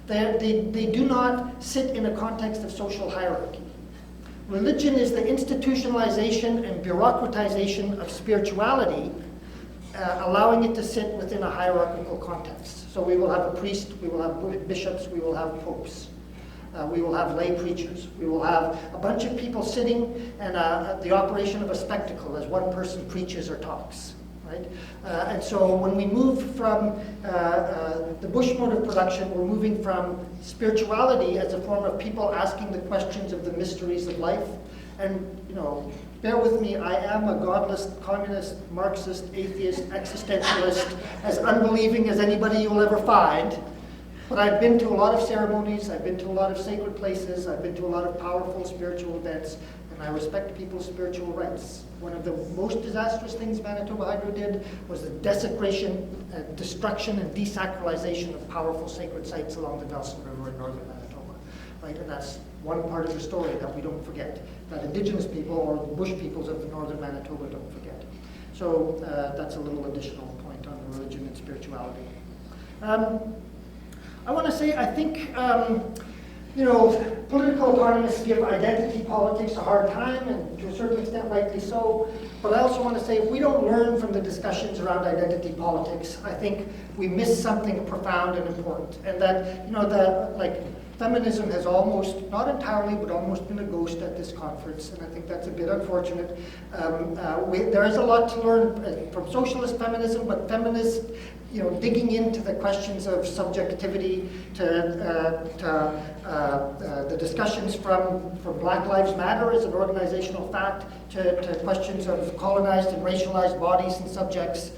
They do not sit in a context of social hierarchy. Religion is the institutionalization and bureaucratization of spirituality, allowing it to sit within a hierarchical context. So we will have a priest, we will have bishops, we will have popes. We will have lay preachers. We will have a bunch of people sitting and the operation of a spectacle as one person preaches or talks. Right? And so when we move from the bush mode of production, we're moving from spirituality as a form of people asking the questions of the mysteries of life. And, bear with me, I am a godless, communist, Marxist, atheist, existentialist, as unbelieving as anybody you'll ever find. But I've been to a lot of ceremonies, I've been to a lot of sacred places, I've been to a lot of powerful spiritual events, and I respect people's spiritual rights. One of the most disastrous things Manitoba Hydro did was the desecration, destruction, and desacralization of powerful sacred sites along the Nelson River in northern Manitoba. Right? And that's one part of the story that we don't forget, that Indigenous people or the bush peoples of northern Manitoba don't forget. So that's a little additional point on religion and spirituality. I want to say, I think, political economists give identity politics a hard time, and to a certain extent rightly so. But I also want to say, if we don't learn from the discussions around identity politics, I think we miss something profound and important. And that, feminism has almost, not entirely, but almost been a ghost at this conference, and I think that's a bit unfortunate. There is a lot to learn from socialist feminism, but feminists, digging into the questions of subjectivity, to the discussions from Black Lives Matter as an organizational fact, to questions of colonized and racialized bodies and subjects,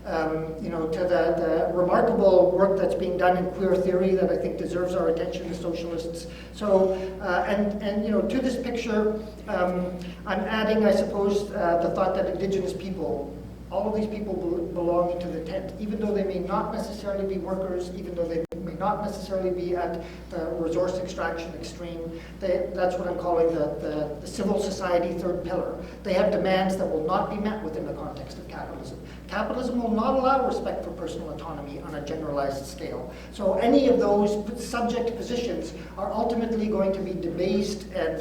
to the remarkable work that's being done in queer theory that I think deserves our attention as socialists. So, to this picture, I'm adding, I suppose, the thought that Indigenous people, all of these people belong into the tent, even though they may not necessarily be workers, even though they may not necessarily be at the resource extraction extreme. That's what I'm calling the civil society third pillar. They have demands that will not be met within the context of capitalism. Capitalism will not allow respect for personal autonomy on a generalized scale. So any of those subject positions are ultimately going to be debased and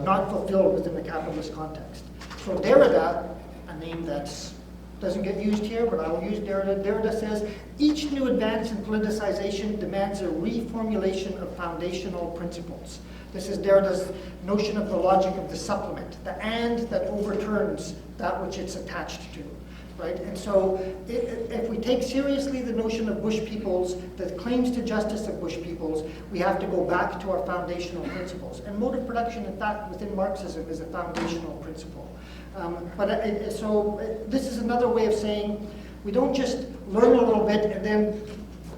not fulfilled within the capitalist context. So Derrida, a name that doesn't get used here, but I will use Derrida. Derrida says, each new advance in politicization demands a reformulation of foundational principles. This is Derrida's notion of the logic of the supplement, the and that overturns that which it's attached to. Right? And so if we take seriously the notion of bush peoples, the claims to justice of bush peoples, we have to go back to our foundational principles. And mode of production, in fact, within Marxism is a foundational principle. So this is another way of saying we don't just learn a little bit and then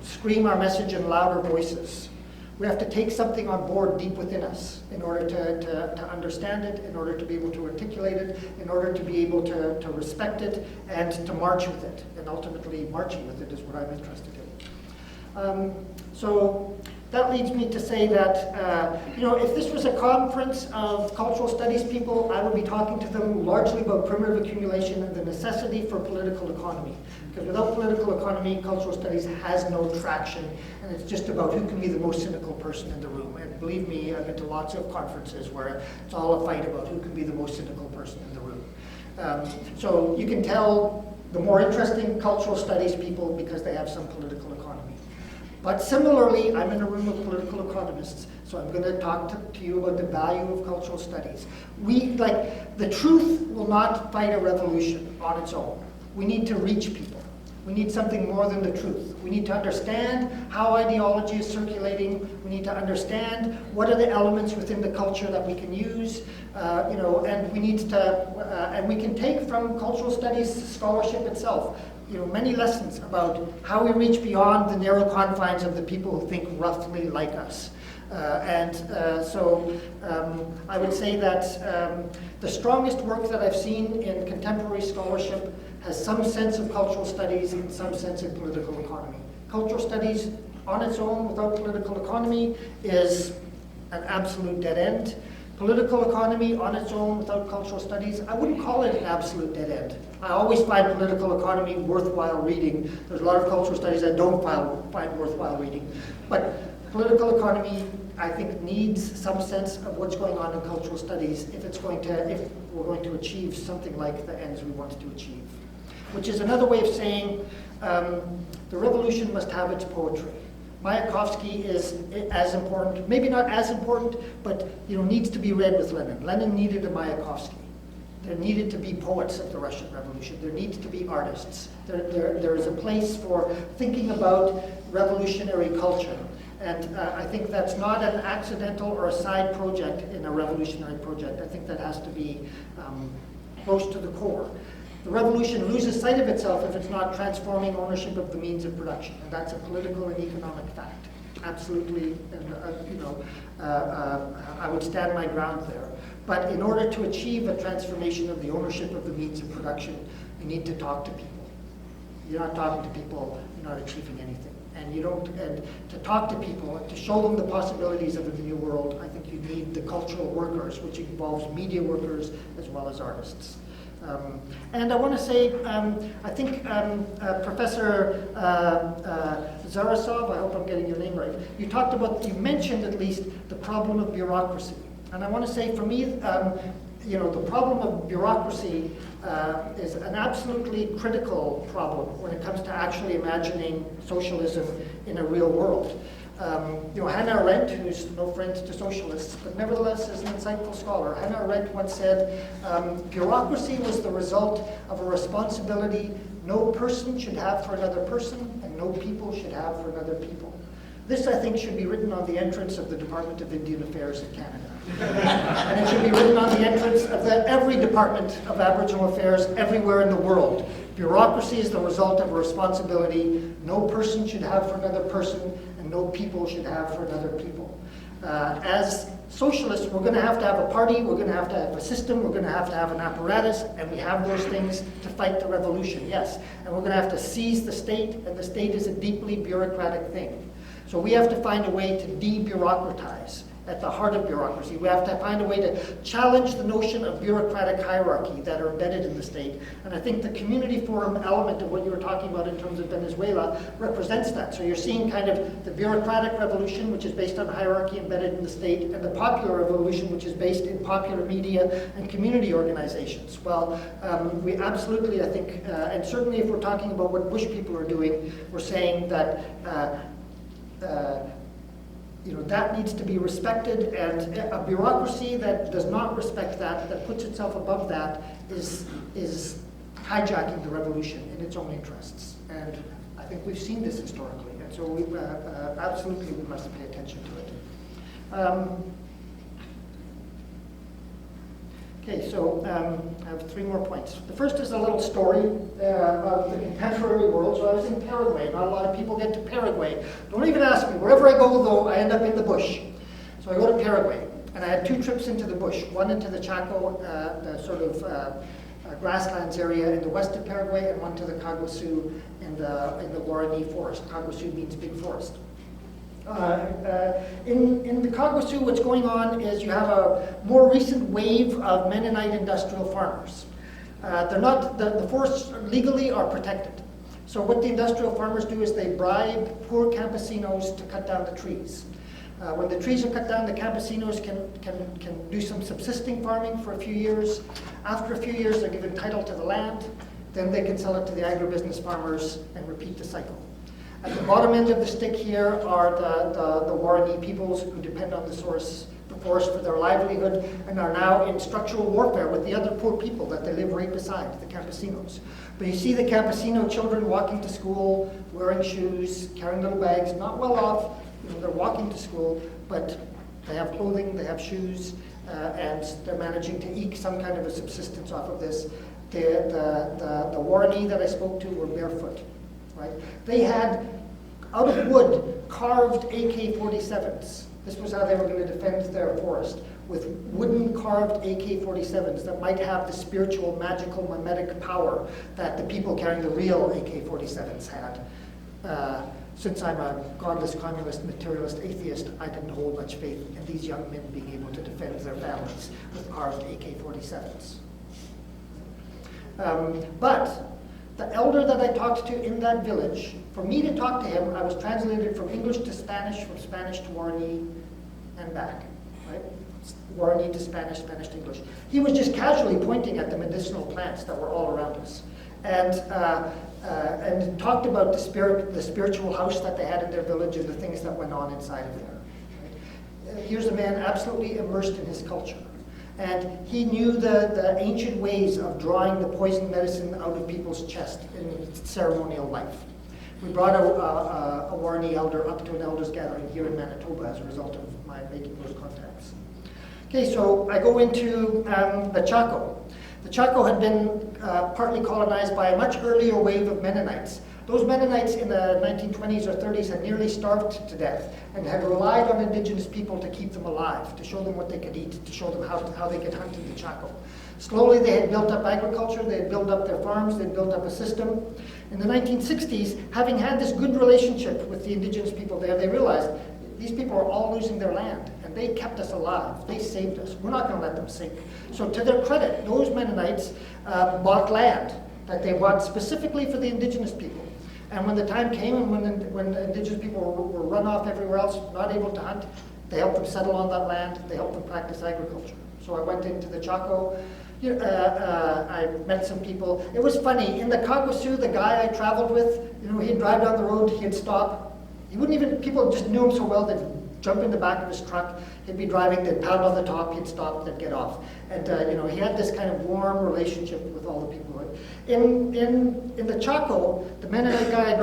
scream our message in louder voices. We have to take something on board deep within us in order to understand it, in order to be able to articulate it, in order to be able to respect it and to march with it. And ultimately, marching with it is what I'm interested in. So that leads me to say that, if this was a conference of cultural studies people, I would be talking to them largely about primitive accumulation and the necessity for political economy. Because without political economy, cultural studies has no traction, and it's just about who can be the most cynical person in the room. And believe me, I've been to lots of conferences where it's all a fight about who can be the most cynical person in the room. So you can tell the more interesting cultural studies people because they have some political economy. But similarly, I'm in a room of political economists, so I'm going to talk to you about the value of cultural studies. The truth will not fight a revolution on its own. We need to reach people. We need something more than the truth. We need to understand how ideology is circulating. We need to understand what are the elements within the culture that we can use, and we need to, and we can take from cultural studies scholarship itself, many lessons about how we reach beyond the narrow confines of the people who think roughly like us. So I would say that the strongest work that I've seen in contemporary scholarship has some sense of cultural studies and some sense of political economy. Cultural studies on its own without political economy is an absolute dead end. Political economy on its own without cultural studies, I wouldn't call it an absolute dead end. I always find political economy worthwhile reading. There's a lot of cultural studies I don't find worthwhile reading. But political economy, I think, needs some sense of what's going on in cultural studies if we're going to achieve something like the ends we want to achieve. Which is another way of saying the revolution must have its poetry. Mayakovsky is as important, maybe not as important, but needs to be read with Lenin. Lenin needed a Mayakovsky. There needed to be poets of the Russian Revolution. There needs to be artists. There is a place for thinking about revolutionary culture. And I think that's not an accidental or a side project in a revolutionary project. I think that has to be close to the core. The revolution loses sight of itself if it's not transforming ownership of the means of production, and that's a political and economic fact. Absolutely, and I would stand my ground there. But in order to achieve a transformation of the ownership of the means of production, you need to talk to people. You're not talking to people, you're not achieving anything. And to talk to people, to show them the possibilities of a new world, I think you need the cultural workers, which involves media workers as well as artists. And I want to say, I think Professor Zarasov, I hope I'm getting your name right, you mentioned at least the problem of bureaucracy. And I want to say, for me, the problem of bureaucracy is an absolutely critical problem when it comes to actually imagining socialism in a real world. Hannah Arendt, who's no friend to socialists, but nevertheless is an insightful scholar. Hannah Arendt once said, bureaucracy was the result of a responsibility no person should have for another person, and no people should have for another people. This, I think, should be written on the entrance of the Department of Indian Affairs in Canada. And it should be written on the entrance of every Department of Aboriginal Affairs everywhere in the world. Bureaucracy is the result of a responsibility no person should have for another person, and no people should have for another people. As socialists, we're going to have a party, we're going to have a system, we're going to have an apparatus, and we have those things to fight the revolution, yes. And we're going to have to seize the state, and the state is a deeply bureaucratic thing. So we have to find a way to de-bureaucratize at the heart of bureaucracy. We have to find a way to challenge the notion of bureaucratic hierarchy that are embedded in the state. And I think the community forum element of what you were talking about in terms of Venezuela represents that. So you're seeing kind of the bureaucratic revolution, which is based on hierarchy embedded in the state, and the popular revolution, which is based in popular media and community organizations. Well, we absolutely, I think, and certainly if we're talking about what Bush people are doing, we're saying that that needs to be respected, and a bureaucracy that does not respect that puts itself above that, is hijacking the revolution in its own interests. And I think we've seen this historically, and so absolutely we must pay attention to it. Okay, so I have 3 more points. The first is a little story of the contemporary world. So I was in Paraguay. Not a lot of people get to Paraguay. Don't even ask me. Wherever I go, though, I end up in the bush. So I go to Paraguay, and I had 2 trips into the bush. One into the Chaco, the sort of grasslands area in the west of Paraguay, and one to the Caguasu in the Guarani forest. Caguasu means big forest. In the Caguasu, what's going on is you have a more recent wave of Mennonite industrial farmers. They're not, the forests legally are protected. So what the industrial farmers do is they bribe poor campesinos to cut down the trees. When the trees are cut down, the campesinos can do some subsisting farming for a few years. After a few years, they're given title to the land. Then they can sell it to the agribusiness farmers and repeat the cycle. At the bottom end of the stick here are the Guarani peoples who depend on the forest for their livelihood and are now in structural warfare with the other poor people that they live right beside, the campesinos. But you see the campesino children walking to school, wearing shoes, carrying little bags, not well off. They're walking to school, but they have clothing, they have shoes, and they're managing to eke some kind of a subsistence off of this. The Guarani that I spoke to were barefoot. Right? They had, out of wood, carved AK-47s. This was how they were going to defend their forest, with wooden carved AK-47s that might have the spiritual, magical, mimetic power that the people carrying the real AK-47s had. Since I'm a godless, communist, materialist, atheist, I didn't hold much faith in these young men being able to defend their families with carved AK-47s. But the elder that I talked to in that village, for me to talk to him, I was translated from English to Spanish, from Spanish to Guarani, and back. Right? Guarani to Spanish, Spanish to English. He was just casually pointing at the medicinal plants that were all around us, and talked about the spiritual house that they had in their village and the things that went on inside of there. Right? Here's a man absolutely immersed in his culture. And he knew the ancient ways of drawing the poison medicine out of people's chest in ceremonial life. We brought a Guarani elder up to an elders gathering here in Manitoba as a result of my making those contacts. Okay, so I go into the Chaco. The Chaco had been partly colonized by a much earlier wave of Mennonites. Those Mennonites in the 1920s or 30s had nearly starved to death and had relied on indigenous people to keep them alive, to show them what they could eat, to show them how they could hunt in the Chaco. Slowly they had built up agriculture, they had built up their farms, they had built up a system. In the 1960s, having had this good relationship with the indigenous people there, they realized these people are all losing their land, and they kept us alive. They saved us. We're not going to let them sink. So to their credit, those Mennonites bought land that they bought specifically for the indigenous people. And when the time came and when the indigenous people were run off everywhere else, not able to hunt, they helped them settle on that land. They helped them practice agriculture. So I went into the Chaco. I met some people. It was funny. In the Kagosu, the guy I traveled with, he'd drive down the road, he'd stop. He wouldn't even, people just knew him so well, they'd jump in the back of his truck, he'd be driving, they'd pound on the top, he'd stop, they'd get off. And he had this kind of warm relationship with all the people. In the Chaco, the Mennonite guy I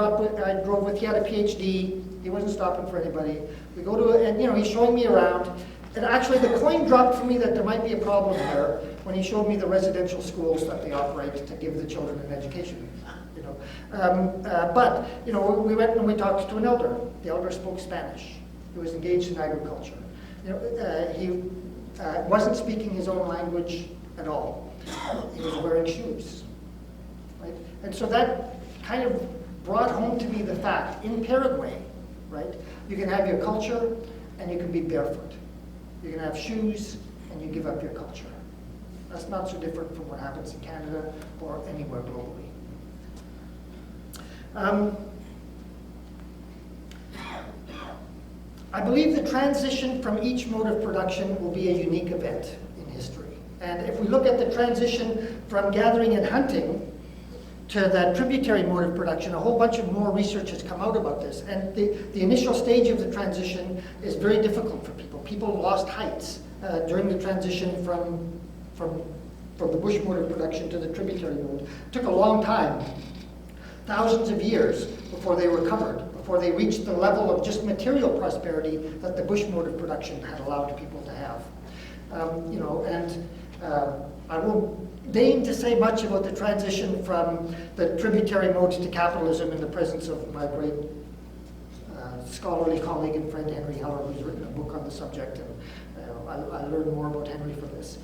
drove with, he had a PhD, he wasn't stopping for anybody. We go to, and he's showing me around, and actually the coin dropped for me that there might be a problem there when he showed me the residential schools that they operate to give the children an education. But we went and we talked to an elder. The elder spoke Spanish. He was engaged in agriculture. He wasn't speaking his own language at all. He was wearing shoes. Right? And so that kind of brought home to me the fact, in Paraguay, right, you can have your culture and you can be barefoot. You can have shoes and you give up your culture. That's not so different from what happens in Canada or anywhere globally. I believe the transition from each mode of production will be a unique event in history. And if we look at the transition from gathering and hunting to that tributary mode of production, a whole bunch of more research has come out about this. And the initial stage of the transition is very difficult for people. People lost heights during the transition from the bush mode of production to the tributary mode. It took a long time, thousands of years, before they recovered, before they reached the level of just material prosperity that the bush mode of production had allowed people to have. I won't deign to say much about the transition from the tributary modes to capitalism in the presence of my great scholarly colleague and friend Henry Heller, who's written a book on the subject, and I learned more about Henry from this.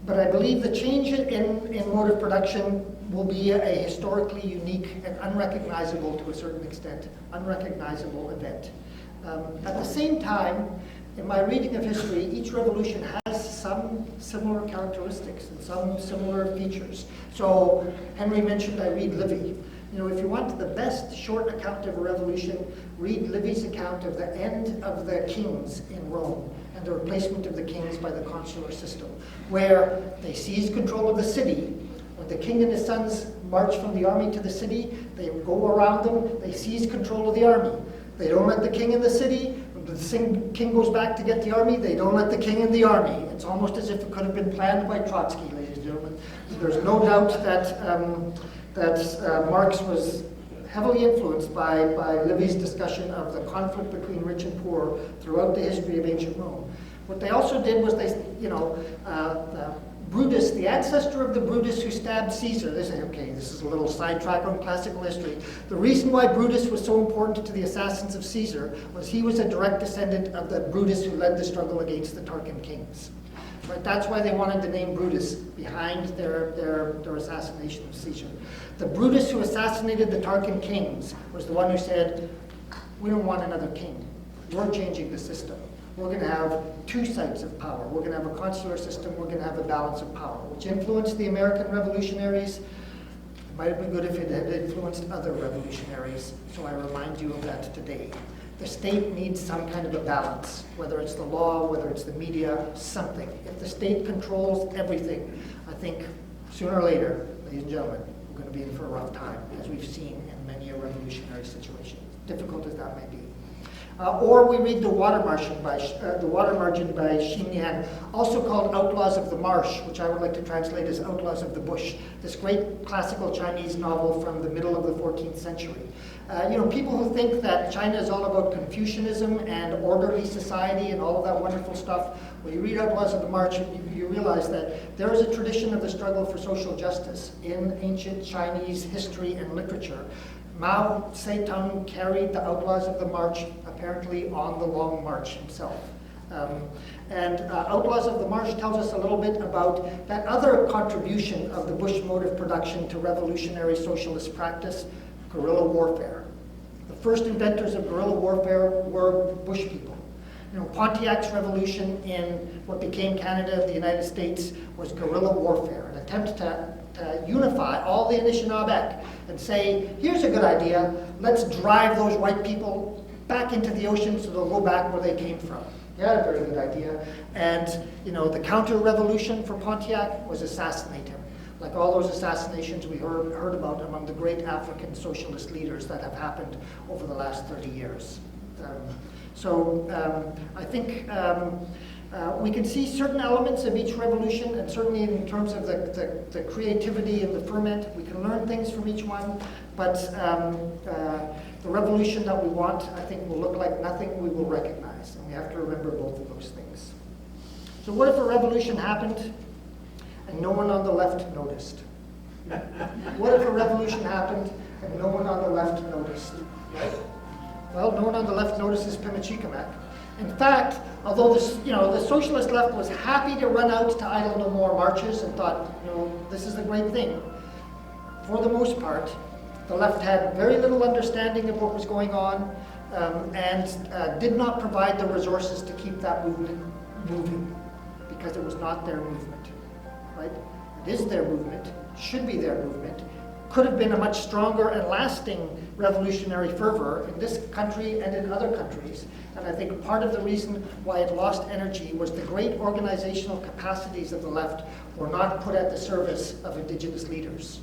But I believe the change in mode of production will be a historically unique and unrecognizable, to a certain extent, unrecognizable event. At the same time, in my reading of history, each revolution has some similar characteristics and some similar features. So Henry mentioned I read Livy. If you want the best short account of a revolution, read Livy's account of the end of the kings in Rome and the replacement of the kings by the consular system, where they seized control of the city. When the king and his sons march from the army to the city, they go around them, they seize control of the army. They don't let the king in the city. When the king goes back to get the army, they don't let the king in the army. It's almost as if it could have been planned by Trotsky, ladies and gentlemen. There's no doubt that Marx was heavily influenced by Livy's discussion of the conflict between rich and poor throughout the history of ancient Rome. What they also did was Brutus, the ancestor of the Brutus who stabbed Caesar, this is a little sidetrack on classical history. The reason why Brutus was so important to the assassins of Caesar was he was a direct descendant of the Brutus who led the struggle against the Tarquin kings. Right? That's why they wanted the name Brutus behind their assassination of Caesar. The Brutus who assassinated the Tarquin kings was the one who said, we don't want another king. We're changing the system. We're going to have two sites of power. We're going to have a consular system. We're going to have a balance of power, which influenced the American revolutionaries. It might have been good if it had influenced other revolutionaries, so I remind you of that today. The state needs some kind of a balance, whether it's the law, whether it's the media, something. If the state controls everything, I think sooner or later, ladies and gentlemen, we're going to be in for a rough time, as we've seen in many a revolutionary situation, difficult as that may be. Or we read The Water Margin by Xin Yan, also called Outlaws of the Marsh, which I would like to translate as Outlaws of the Bush, this great classical Chinese novel from the middle of the 14th century. People who think that China is all about Confucianism and orderly society and all of that wonderful stuff, when you read Outlaws of the March, you realize that there is a tradition of the struggle for social justice in ancient Chinese history and literature. Mao Zedong carried the Outlaws of the March apparently on the Long March himself. Outlaws of the March tells us a little bit about that other contribution of the Bush mode of production to revolutionary socialist practice, guerrilla warfare. The first inventors of guerrilla warfare were bush people. You know, Pontiac's revolution in what became Canada, the United States, was guerrilla warfare, an attempt to unify all the Anishinaabe and say, here's a good idea, let's drive those white people back into the ocean so they'll go back where they came from. Yeah, a very good idea. And, you know, the counter-revolution for Pontiac was assassinate him. Like all those assassinations we heard about among the great African socialist leaders that have happened over the last 30 years. I think we can see certain elements of each revolution, and certainly in terms of the creativity and the ferment, we can learn things from each one, but the revolution that we want, I think, will look like nothing we will recognize, and we have to remember both of those things. So what if a revolution happened and no one on the left noticed? What if a revolution happened and no one on the left noticed? Right? Well, no one on the left notices Pimicikamak. In fact, although the socialist left was happy to run out to Idle No More marches and thought, this is a great thing, for the most part, the left had very little understanding of what was going on and did not provide the resources to keep that movement moving, because it was not their movement, right? It is their movement, should be their movement, could have been a much stronger and lasting revolutionary fervor in this country and in other countries. And I think part of the reason why it lost energy was the great organizational capacities of the left were not put at the service of Indigenous leaders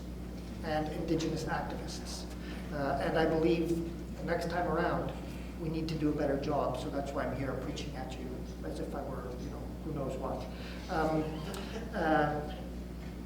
and Indigenous activists. And I believe the next time around, we need to do a better job. So that's why I'm here preaching at you as if I were, who knows what.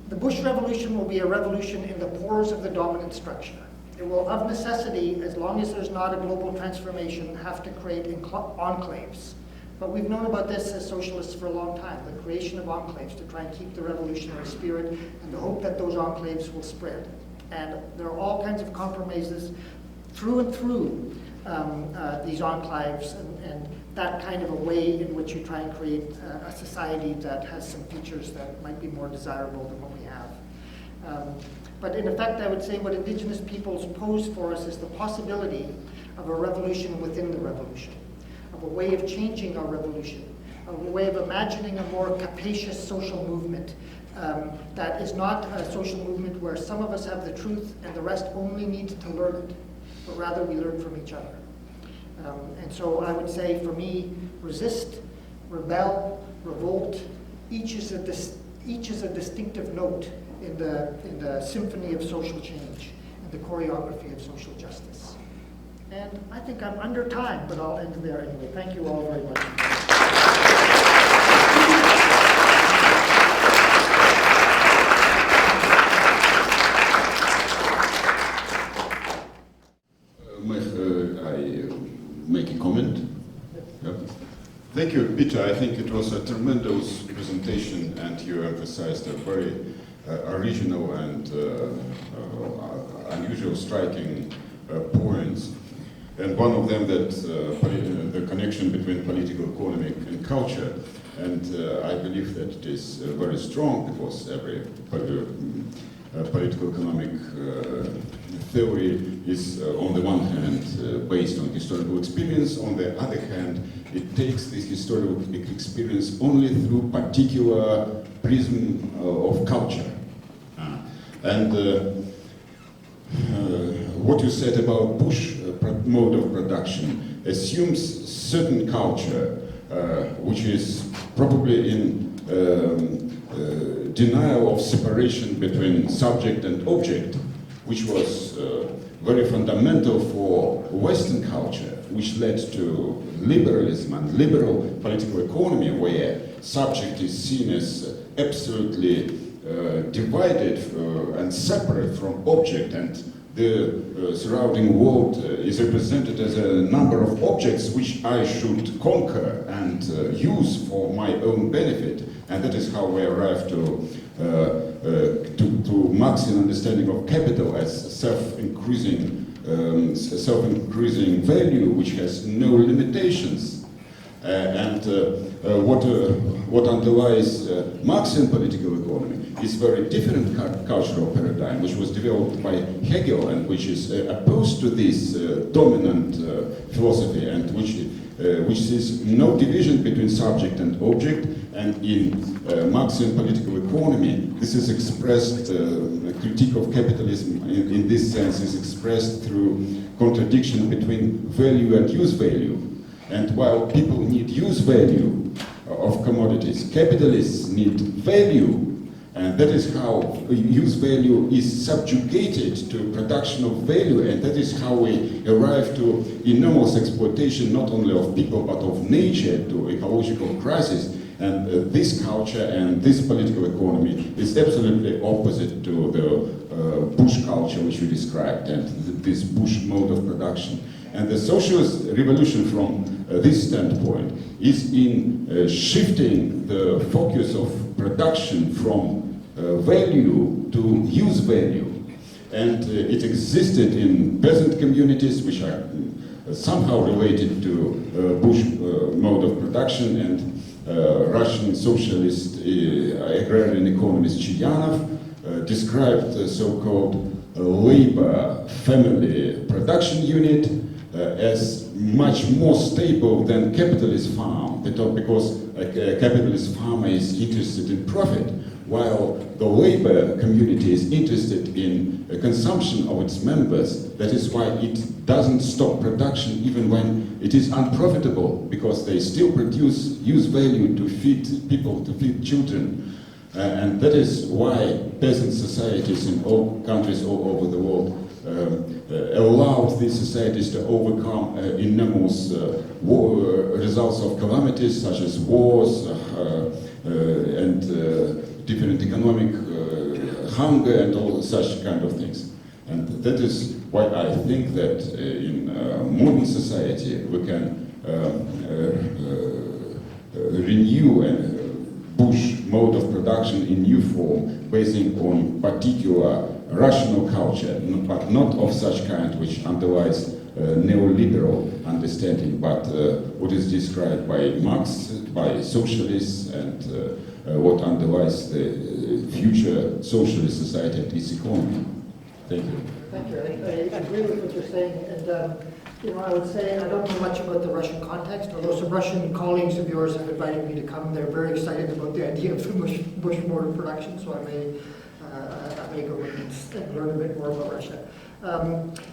The Bush Revolution will be a revolution in the pores of the dominant structure. It will, of necessity, as long as there's not a global transformation, have to create enclaves. But we've known about this as socialists for a long time, the creation of enclaves to try and keep the revolutionary spirit and the hope that those enclaves will spread. And there are all kinds of compromises through and through these enclaves and that kind of a way in which you try and create a society that has some features that might be more desirable than what we have. But in effect, I would say what Indigenous peoples pose for us is the possibility of a revolution within the revolution, of a way of changing our revolution, of a way of imagining a more capacious social movement that is not a social movement where some of us have the truth and the rest only need to learn it, but rather we learn from each other. And so I would say, for me, resist, rebel, revolt, each is a distinctive note in the symphony of social change and the choreography of social justice. And I think I'm under time, but I'll end there anyway. Thank you all very much. Make a comment? Yeah. Thank you, Peter. I think it was a tremendous presentation, and you emphasized a very original and unusual, striking points. And one of them that the connection between political economy and culture. And I believe that it is very strong because every political economic theory is on the one hand based on historical experience, on the other hand it takes this historical experience only through particular prism of culture. And what you said about Bush mode of production assumes certain culture which is probably in denial of separation between subject and object, which was very fundamental for Western culture, which led to liberalism and liberal political economy, where subject is seen as absolutely divided and separate from object, and the surrounding world is represented as a number of objects which I should conquer and use for my own benefit. And that is how we arrive to Marxian understanding of capital as self-increasing value, which has no limitations. What underlies Marxian political economy is very different cultural paradigm, which was developed by Hegel and which is opposed to this dominant philosophy, and which sees no division between subject and object. And in Marxian political economy, this is expressed, critique of capitalism in this sense is expressed through contradiction between value and use value. And while people need use value of commodities, capitalists need value. And that is how use value is subjugated to production of value, and that is how we arrive to enormous exploitation not only of people but of nature, to ecological crisis. And this culture and this political economy is absolutely opposite to the bush culture which we described, and this bush mode of production. And the socialist revolution from this standpoint is in shifting the focus of production from value to use value. And it existed in peasant communities which are somehow related to bush mode of production, and Russian socialist agrarian economist Chilyanov described the so-called labor family production unit as much more stable than capitalist farm, because a capitalist farmer is interested in profit, while the labor community is interested in consumption of its members. That is why it doesn't stop production even when it is unprofitable, because they still produce use value to feed people, to feed children. And that is why peasant societies in all countries all over the world allowed these societies to overcome enormous results of calamities such as wars and different economic hunger and all such kind of things. And that is why I think that in modern society we can renew a bush mode of production in new form, basing on particular rational culture, but not of such kind which underlies neoliberal understanding, but what is described by Marx, by socialists, and what underlies the future socialist society and its economy. Thank you. Thank you. I agree with what you're saying, and I would say I don't know much about the Russian context, although some Russian colleagues of yours have invited me to come. They're very excited about the idea of the bush mode of production, so I may go and learn a bit more about Russia.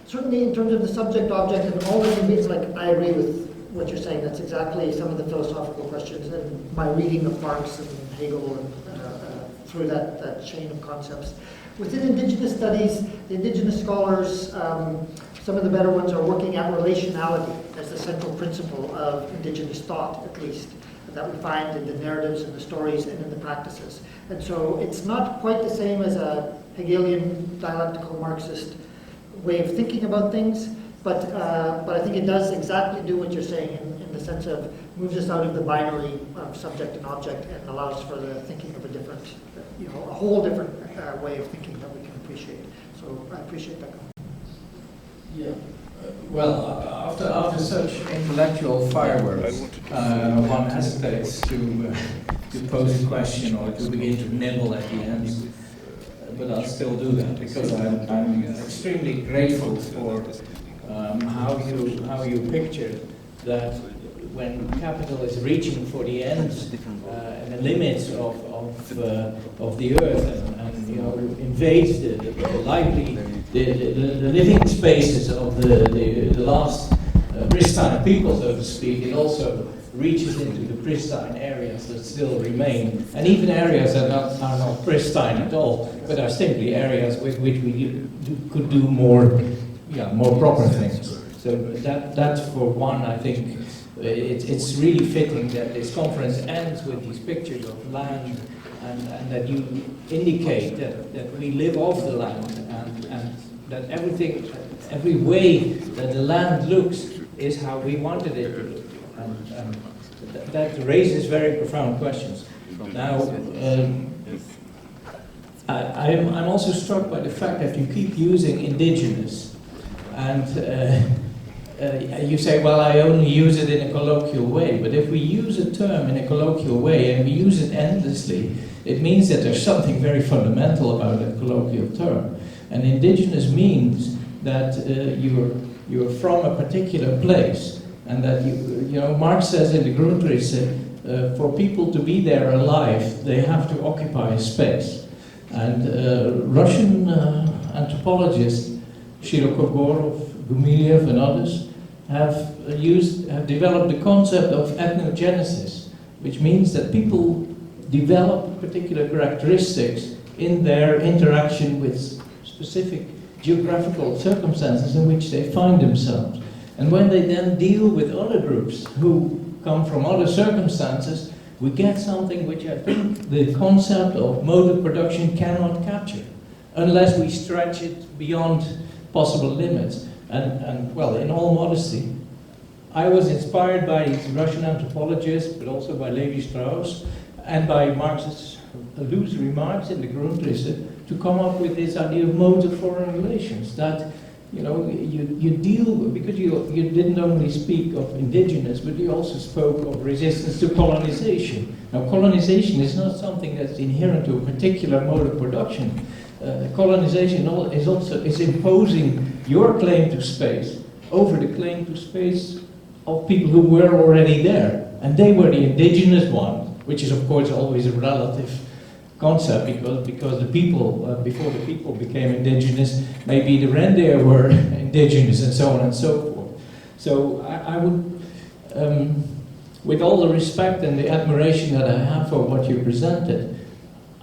Certainly in terms of the subject-object and all the debates, I agree with what you're saying. That's exactly some of the philosophical questions, and my reading of Marx and Hegel and through that chain of concepts. Within Indigenous studies, the Indigenous scholars, some of the better ones are working at relationality as the central principle of Indigenous thought, at least, that we find in the narratives and the stories and in the practices. And so it's not quite the same as a Hegelian dialectical Marxist way of thinking about things, but I think it does exactly do what you're saying in the sense of moves us out of the binary of subject and object and allows for the thinking of a different, a whole different way of thinking that we can appreciate. So I appreciate that. Yeah. Well, after such intellectual fireworks, one hesitates to pose a question or to begin to nibble at the end. But I'll still do that because I'm extremely grateful for how you pictured that when capital is reaching for the ends and the limits of the earth and invades the living spaces of the last pristine people, so to speak, it also reaches into the pristine areas that still remain, and even areas that are not pristine at all, but are simply areas with which we could do more proper things. So that for one, I think it's really fitting that this conference ends with these pictures of land, and that you indicate that we live off the land, and that every way that the land looks is how we wanted it to look. And that raises very profound questions. Now, I'm also struck by the fact that you keep using indigenous, and you say, well, I only use it in a colloquial way. But if we use a term in a colloquial way and we use it endlessly, it means that there's something very fundamental about that colloquial term. And indigenous means that you're from a particular place, and that Marx says in the Grundrisse, for people to be there alive, they have to occupy a space. And Russian anthropologists, Shirokogorov, Gumiliev, and others have developed the concept of ethnogenesis, which means that people develop particular characteristics in their interaction with specific geographical circumstances in which they find themselves. And when they then deal with other groups who come from other circumstances, we get something which I think the concept of mode of production cannot capture, unless we stretch it beyond possible limits. And well, in all modesty, I was inspired by these Russian anthropologists, but also by Levi-Strauss, and by Marx's loose remarks in the Grundrisse, to come up with this idea of modes of foreign relations, that you deal with, because you didn't only speak of indigenous, but you also spoke of resistance to colonization. Now, colonization is not something that's inherent to a particular mode of production. Colonization is imposing your claim to space over the claim to space of people who were already there, and they were the indigenous ones, which is of course always a relative concept, because the people, before the people became indigenous, maybe the reindeer were indigenous, and so on and so forth. So I would, with all the respect and the admiration that I have for what you presented,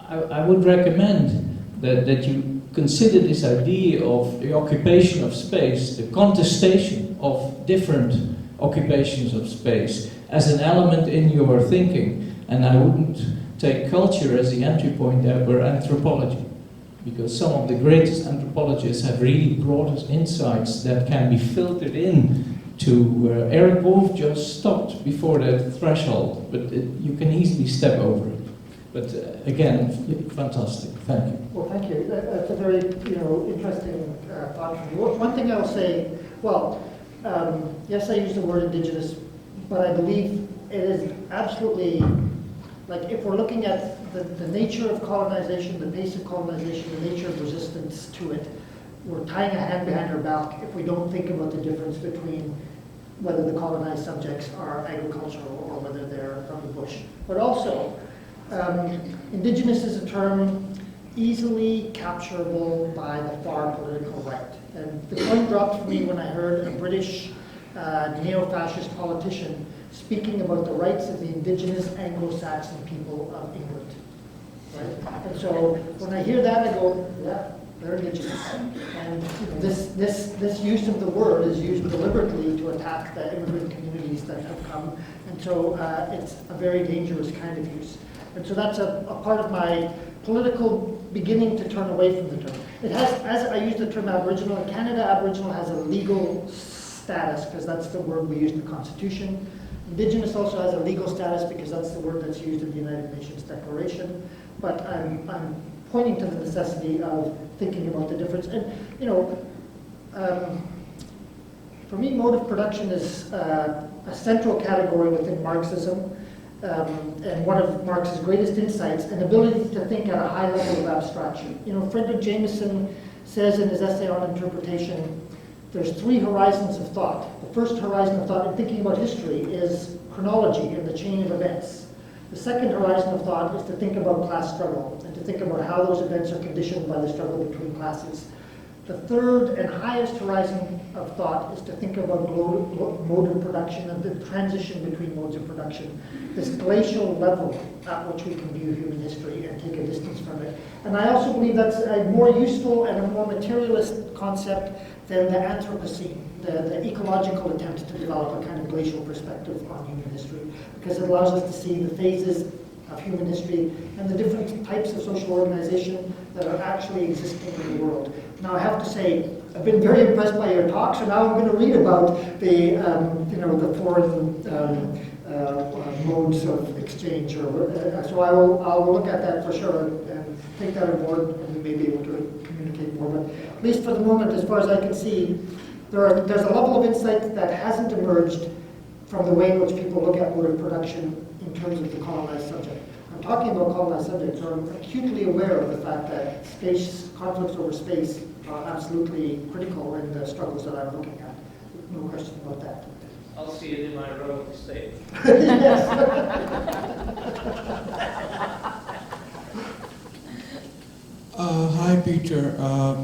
I would recommend that you consider this idea of the occupation of space, the contestation of different occupations of space, as an element in your thinking. And I wouldn't take culture as the entry point there, but anthropology, because some of the greatest anthropologists have really brought us insights that can be filtered in to Eric Wolfe just stopped before that threshold, but you can easily step over it. But again, fantastic. Thank you. Well, thank you. That's a very interesting thought from you. One thing I will say, yes, I use the word indigenous, but I believe it is absolutely, like, if we're looking at the nature of colonization, the pace of colonization, the nature of resistance to it, we're tying a hand behind our back if we don't think about the difference between whether the colonized subjects are agricultural or whether they're from the bush. But also, indigenous is a term easily capturable by the far political right. And the coin dropped for me when I heard a British neo-fascist politician speaking about the rights of the indigenous Anglo-Saxon people of England. Right? And so when I hear that, I go, yeah, they're indigenous. And this use of the word is used deliberately to attack the immigrant communities that have come. And so it's a very dangerous kind of use. And so that's a part of my political beginning to turn away from the term. It has, as I use the term Aboriginal, in Canada, Aboriginal has a legal status, because that's the word we use in the Constitution. Indigenous also has a legal status because that's the word that's used in the United Nations Declaration. But I'm pointing to the necessity of thinking about the difference. And, for me, mode of production is a central category within Marxism. And one of Marx's greatest insights, an ability to think at a high level of abstraction. Frederick Jameson says in his essay on interpretation, there's three horizons of thought. The first horizon of thought in thinking about history is chronology and the chain of events. The second horizon of thought is to think about class struggle and to think about how those events are conditioned by the struggle between classes. The third and highest horizon of thought is to think about mode of production and the transition between modes of production, this glacial level at which we can view human history and take a distance from it. And I also believe that's a more useful and a more materialist concept than the Anthropocene, the ecological attempt to develop a kind of glacial perspective on human history, because it allows us to see the phases of human history and the different types of social organization that are actually existing in the world. Now, I have to say, I've been very impressed by your talk, so now I'm going to read about the, the foreign modes of exchange. So I will look at that for sure and take that on board, and we may be able to communicate more. But at least for the moment, as far as I can see, there's a level of insight that hasn't emerged from the way in which people look at motive production in terms of the colonized subject. I'm talking about colonized subjects, so I'm acutely aware of the fact that conflicts over space are absolutely critical in the struggles that I'm looking at. No question about that. I'll see it in my heroic state. Hi Peter,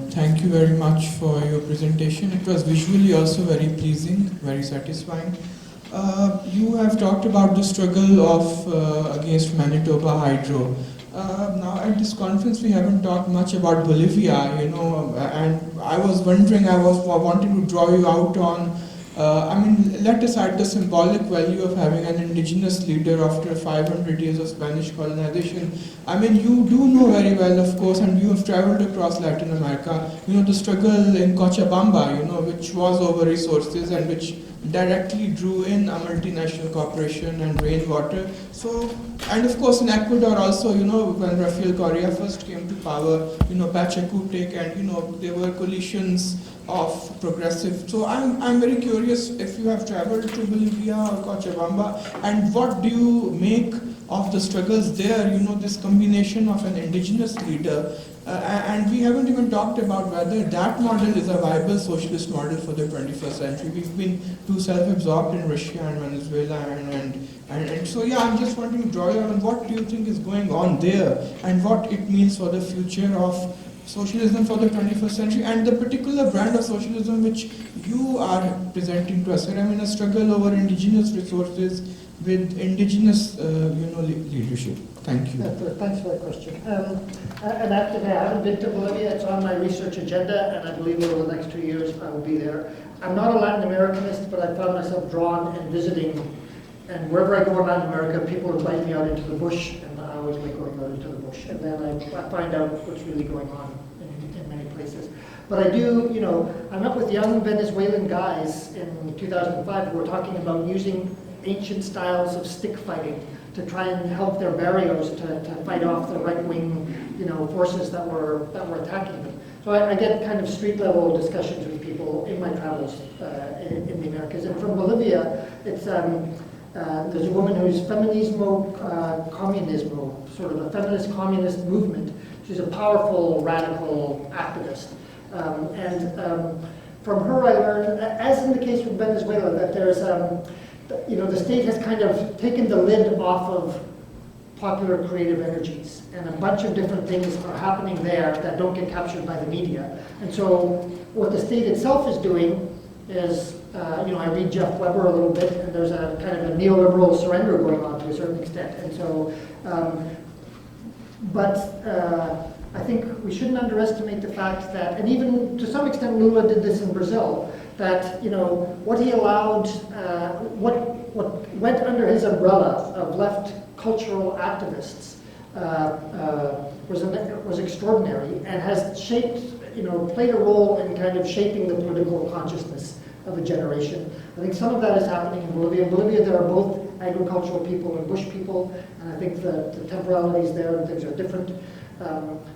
thank you very much for your presentation. It was visually also very pleasing, very satisfying. You have talked about the struggle of against Manitoba hydro. Now at this conference we haven't talked much about Bolivia, and I was wondering, I was wanting to draw you out on let aside the symbolic value of having an indigenous leader after 500 years of Spanish colonization. You do know very well, of course, and you have traveled across Latin America, the struggle in Cochabamba, which was over resources and which directly drew in a multinational corporation and rainwater. So, and of course in Ecuador also, when Rafael Correa first came to power, Pachacutec, and there were coalitions of progressive. So I'm very curious if you have traveled to Bolivia or Cochabamba, and what do you make of the struggles there, this combination of an indigenous leader, and we haven't even talked about whether that model is a viable socialist model for the 21st century. We've been too self-absorbed in Russia and Venezuela, and so yeah, I'm just wanting to draw you on what do you think is going on there, and what it means for the future of socialism for the 21st century, and the particular brand of socialism which you are presenting to us. A struggle over indigenous resources with indigenous, leadership. Thank you. Thanks for that question. And I haven't been to Bolivia. It's on my research agenda, and I believe over the next 2 years I will be there. I'm not a Latin Americanist, but I found myself drawn and visiting. And wherever I go in Latin America, people invite me out into the bush, and I always like going out into the bush. And then I find out what's really going on in many places. But I do, I met with young Venezuelan guys in 2005 who were talking about using ancient styles of stick fighting to try and help their barrios to fight off the right-wing, forces that were attacking them. So I get kind of street-level discussions with people in my travels in the Americas. And from Bolivia, it's there's a woman who's feminismo communismo, sort of a feminist communist movement. She's a powerful, radical activist. From her I learned, as in the case with Venezuela, that there's, the state has kind of taken the lid off of popular creative energies, and a bunch of different things are happening there that don't get captured by the media. And so what the state itself is doing is, I read Jeff Weber a little bit, and there's a kind of a neoliberal surrender going on to a certain extent. And so, I think we shouldn't underestimate the fact that, and even to some extent Lula did this in Brazil, that what he allowed, what went under his umbrella of left cultural activists was extraordinary, and has shaped, played a role in kind of shaping the political consciousness of a generation. I think some of that is happening in Bolivia. In Bolivia, there are both agricultural people and bush people, and I think the temporalities there and things are different.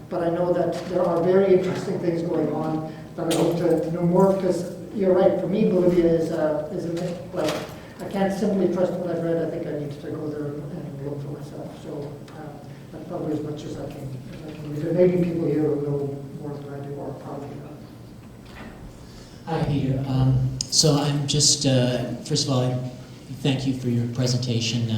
But I know that there are very interesting things going on that I hope to know more, because you're right, for me Bolivia is I can't simply trust what I've read. I think I need to go there and look for myself. So that's probably as much as I can read. There may be people here who know more than I do, or probably not. Hi, Peter. So I'm just, first of all, thank you for your presentation.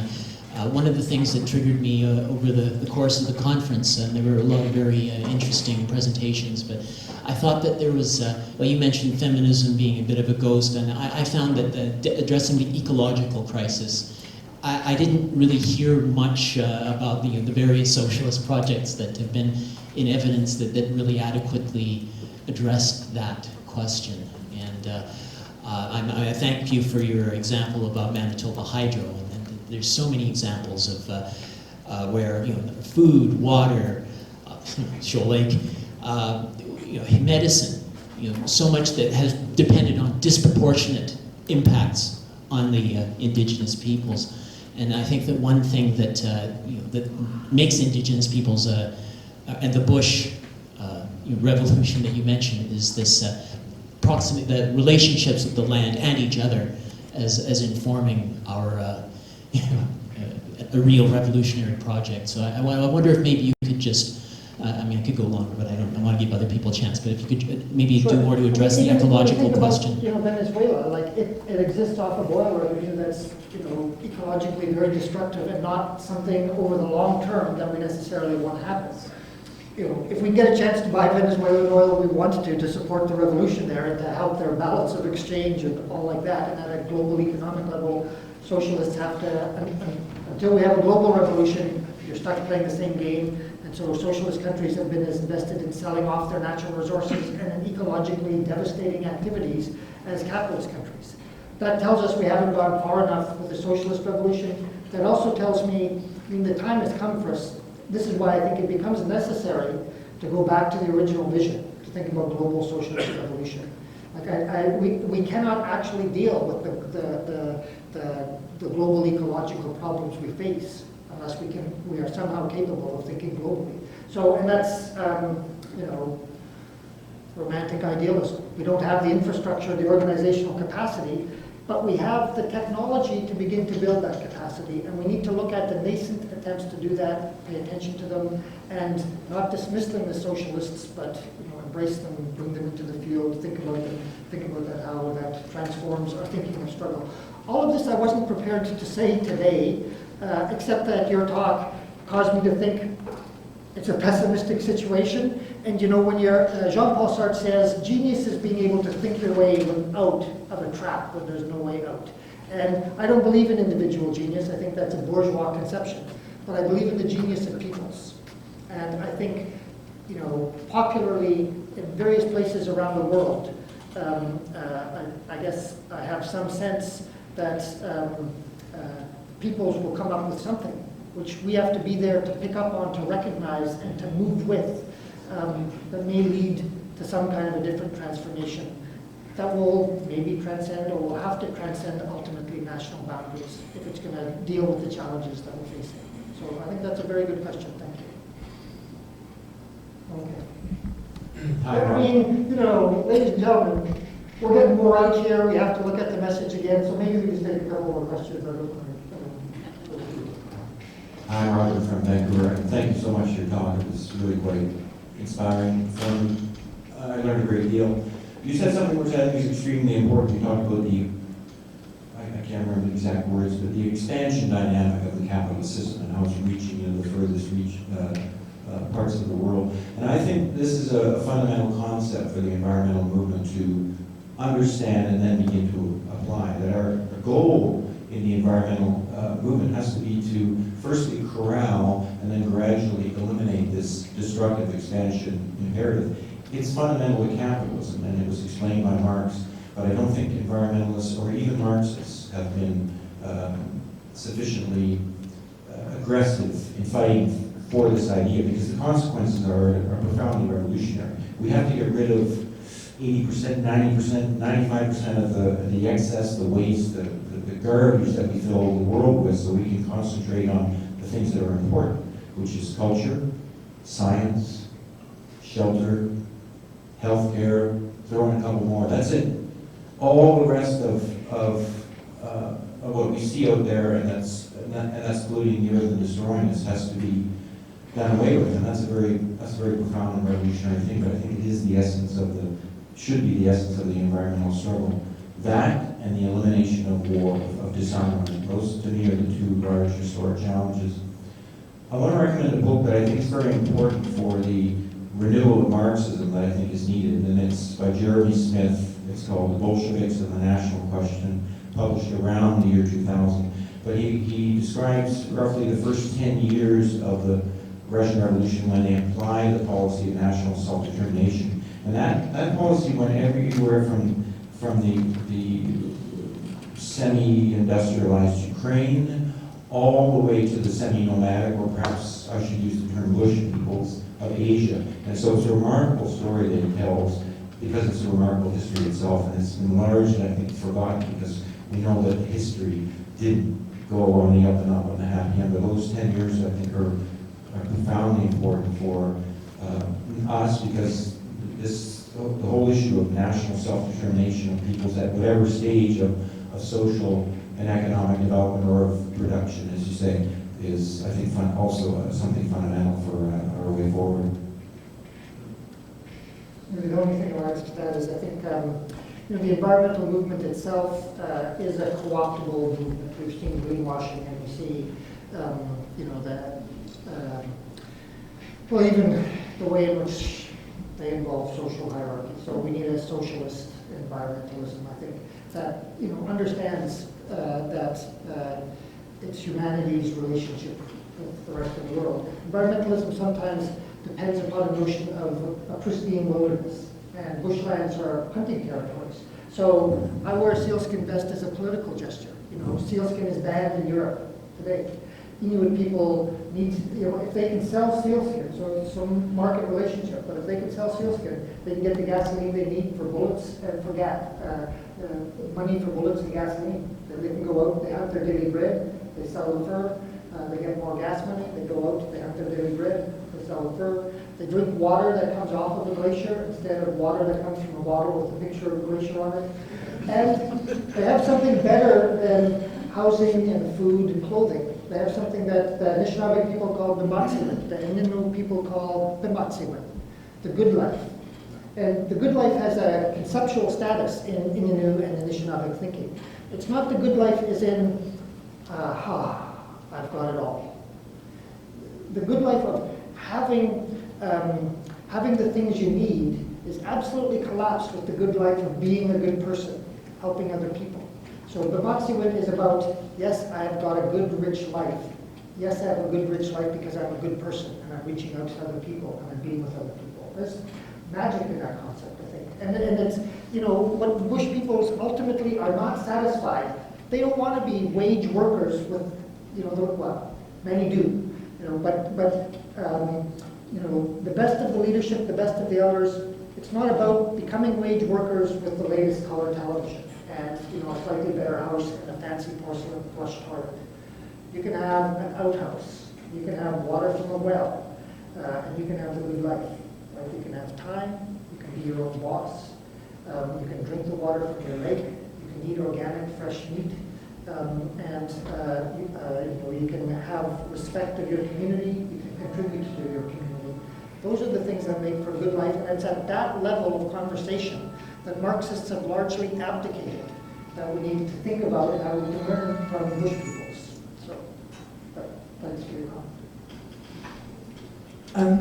One of the things that triggered me over the course of the conference, and there were a lot of very interesting presentations, but I thought that there was, you mentioned feminism being a bit of a ghost, and I found that addressing the ecological crisis, I didn't really hear much about the various socialist projects that have been in evidence that really adequately addressed that question. And I thank you for your example about Manitoba Hydro. There's so many examples of where food, water, Shoal Lake, medicine, so much that has depended on disproportionate impacts on the indigenous peoples. And I think that one thing that that makes indigenous peoples and the Bush revolution that you mentioned is this the relationships with the land and each other as informing our a real revolutionary project. So I wonder if maybe you could just, I mean, I could go longer, but I want to give other people a chance, but if you could maybe do more to address the ecological question. About, Venezuela, like it exists off of oil revenue that's, ecologically very destructive and not something over the long term that we necessarily want to happen. If we get a chance to buy Venezuelan oil, we want to support the revolution there and to help their balance of exchange and all like that. And at a global economic level, socialists have to, until we have a global revolution, you're stuck playing the same game. And so socialist countries have been as invested in selling off their natural resources and in ecologically devastating activities as capitalist countries. That tells us we haven't gone far enough with the socialist revolution. That also tells me, the time has come for us. This is why I think it becomes necessary to go back to the original vision, to think about global socialist revolution. Like we cannot actually deal with the global ecological problems we face unless we are somehow capable of thinking globally. So, and that's, romantic idealism. We don't have the infrastructure, the organizational capacity, but we have the technology to begin to build that capacity, and we need to look at the nascent attempts to do that, pay attention to them, and not dismiss them as socialists, but embrace them, bring them into the field, think about that, how that transforms our thinking of struggle. All of this I wasn't prepared to say today, except that your talk caused me to think it's a pessimistic situation. And when Jean-Paul Sartre says, genius is being able to think your way out of a trap when there's no way out. And I don't believe in individual genius. I think that's a bourgeois conception. But I believe in the genius of peoples. And I think, popularly in various places around the world, I guess I have some sense that peoples will come up with something which we have to be there to pick up on, to recognize, and to move with, that may lead to some kind of a different transformation that will maybe transcend or will have to transcend ultimately national boundaries if it's going to deal with the challenges that we're facing. So I think that's a very good question. Thank you. Okay. Hi, ladies and gentlemen, we're getting more out here. We have to look at the message again, so maybe we can take a couple more questions. I'm Roger from Vancouver, and thank you so much for your talk. It was really quite inspiring, informative. I learned a great deal. You said something which I think is extremely important. You talked about I can't remember the exact words, but the expansion dynamic of the capitalist system and how it's reaching the furthest parts of the world. And I think this is a fundamental concept for the environmental movement to understand and then begin to apply. That our goal in the environmental movement has to be to firstly corral and then gradually eliminate this destructive expansion imperative. It's fundamental to capitalism, and it was explained by Marx, but I don't think environmentalists or even Marxists have been sufficiently aggressive in fighting for this idea, because the consequences are profoundly revolutionary. We have to get rid of 80%, 90%, 95% of the excess, the waste, the garbage that we fill the world with, so we can concentrate on the things that are important, which is culture, science, shelter, healthcare, throw in a couple more. That's it. All the rest of what we see out there, and that's polluting the earth and destroying us, has to be done away with. And that's a very profound and revolutionary thing. But I think it is the essence should be the essence of the environmental struggle. That and the elimination of war, of disarmament. Those to me are the two large historic challenges. I want to recommend a book that I think is very important for the renewal of Marxism that I think is needed, and it's by Jeremy Smith. It's called The Bolsheviks and the National Question, published around the year 2000. But he describes roughly the first 10 years of the Russian Revolution when they applied the policy of national self-determination. And that policy went everywhere from the semi-industrialized Ukraine all the way to the semi-nomadic, or perhaps I should use the term bush peoples of Asia. And so it's a remarkable story that he tells, because it's a remarkable history itself, and it's been largely, I think, forgotten, because we know that history didn't go on the up and up on the happy end, but those 10 years, I think, are profoundly important for us, because this the whole issue of national self-determination of peoples at whatever stage of social and economic development or of production, as you say, is, I think, also something fundamental for our way forward. The only thing I'll add to that is I think the environmental movement itself is a co-optable movement. We've seen greenwashing, and we see well, even the way in which they involve social hierarchy. So we need a socialist environmentalism, I think, that understands that it's humanity's relationship with the rest of the world. Environmentalism sometimes depends upon a notion of a pristine wilderness, and bushlands are hunting territories. So I wear a sealskin vest as a political gesture. Sealskin is banned in Europe today. Inuit people need, if they can sell sealskin, so it's some market relationship, but if they can sell sealskin, they can get the gasoline they need for bullets and for gas, money for bullets and gasoline. Then they can go out, they hunt their daily bread, they sell the fur, they get more gas money, they go out, they hunt their daily bread, they sell the fur. They drink water that comes off of the glacier instead of water that comes from a bottle with a picture of a glacier on it. And they have something better than housing and food and clothing. They have something that the Anishinaabe people call Bimatsiwin, the Innu people call Pimicikamak, the good life. And the good life has a conceptual status in Innu and Anishinaabe thinking. It's not the good life as in, I've got it all. The good life of having the things you need is absolutely collapsed with the good life of being a good person, helping other people. So Bimatsiwin is about, yes, I have got a good, rich life. Yes, I have a good, rich life because I'm a good person and I'm reaching out to other people and I'm being with other people. There's magic in that concept, I think. And it's, what bush peoples ultimately are not satisfied. They don't want to be wage workers with, many do. But the best of the leadership, the best of the elders, it's not about becoming wage workers with the latest color television and a slightly better house and a fancy porcelain flush toilet. You can have an outhouse. You can have water from a well. And you can have the good life. Right? You can have time. You can be your own boss. You can drink the water from your lake. You can eat organic, fresh meat. You can have respect of your community. You can contribute to your community. Those are the things that make for a good life. And it's at that level of conversation that Marxists have largely abdicated, that we need to think about and how we can learn from bush peoples. So, thanks for your comment.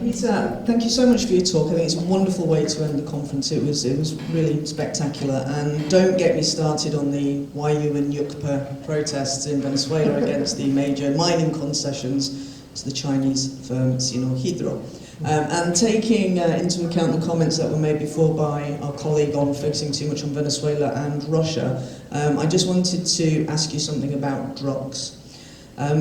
Peter, thank you so much for your talk. I think it's a wonderful way to end the conference. It was really spectacular. And don't get me started on the Wayu and Yukpa protests in Venezuela against the major mining concessions to the Chinese firm Sinohydro. And taking into account the comments that were made before by our colleague on focusing too much on Venezuela and Russia, I just wanted to ask you something about drugs.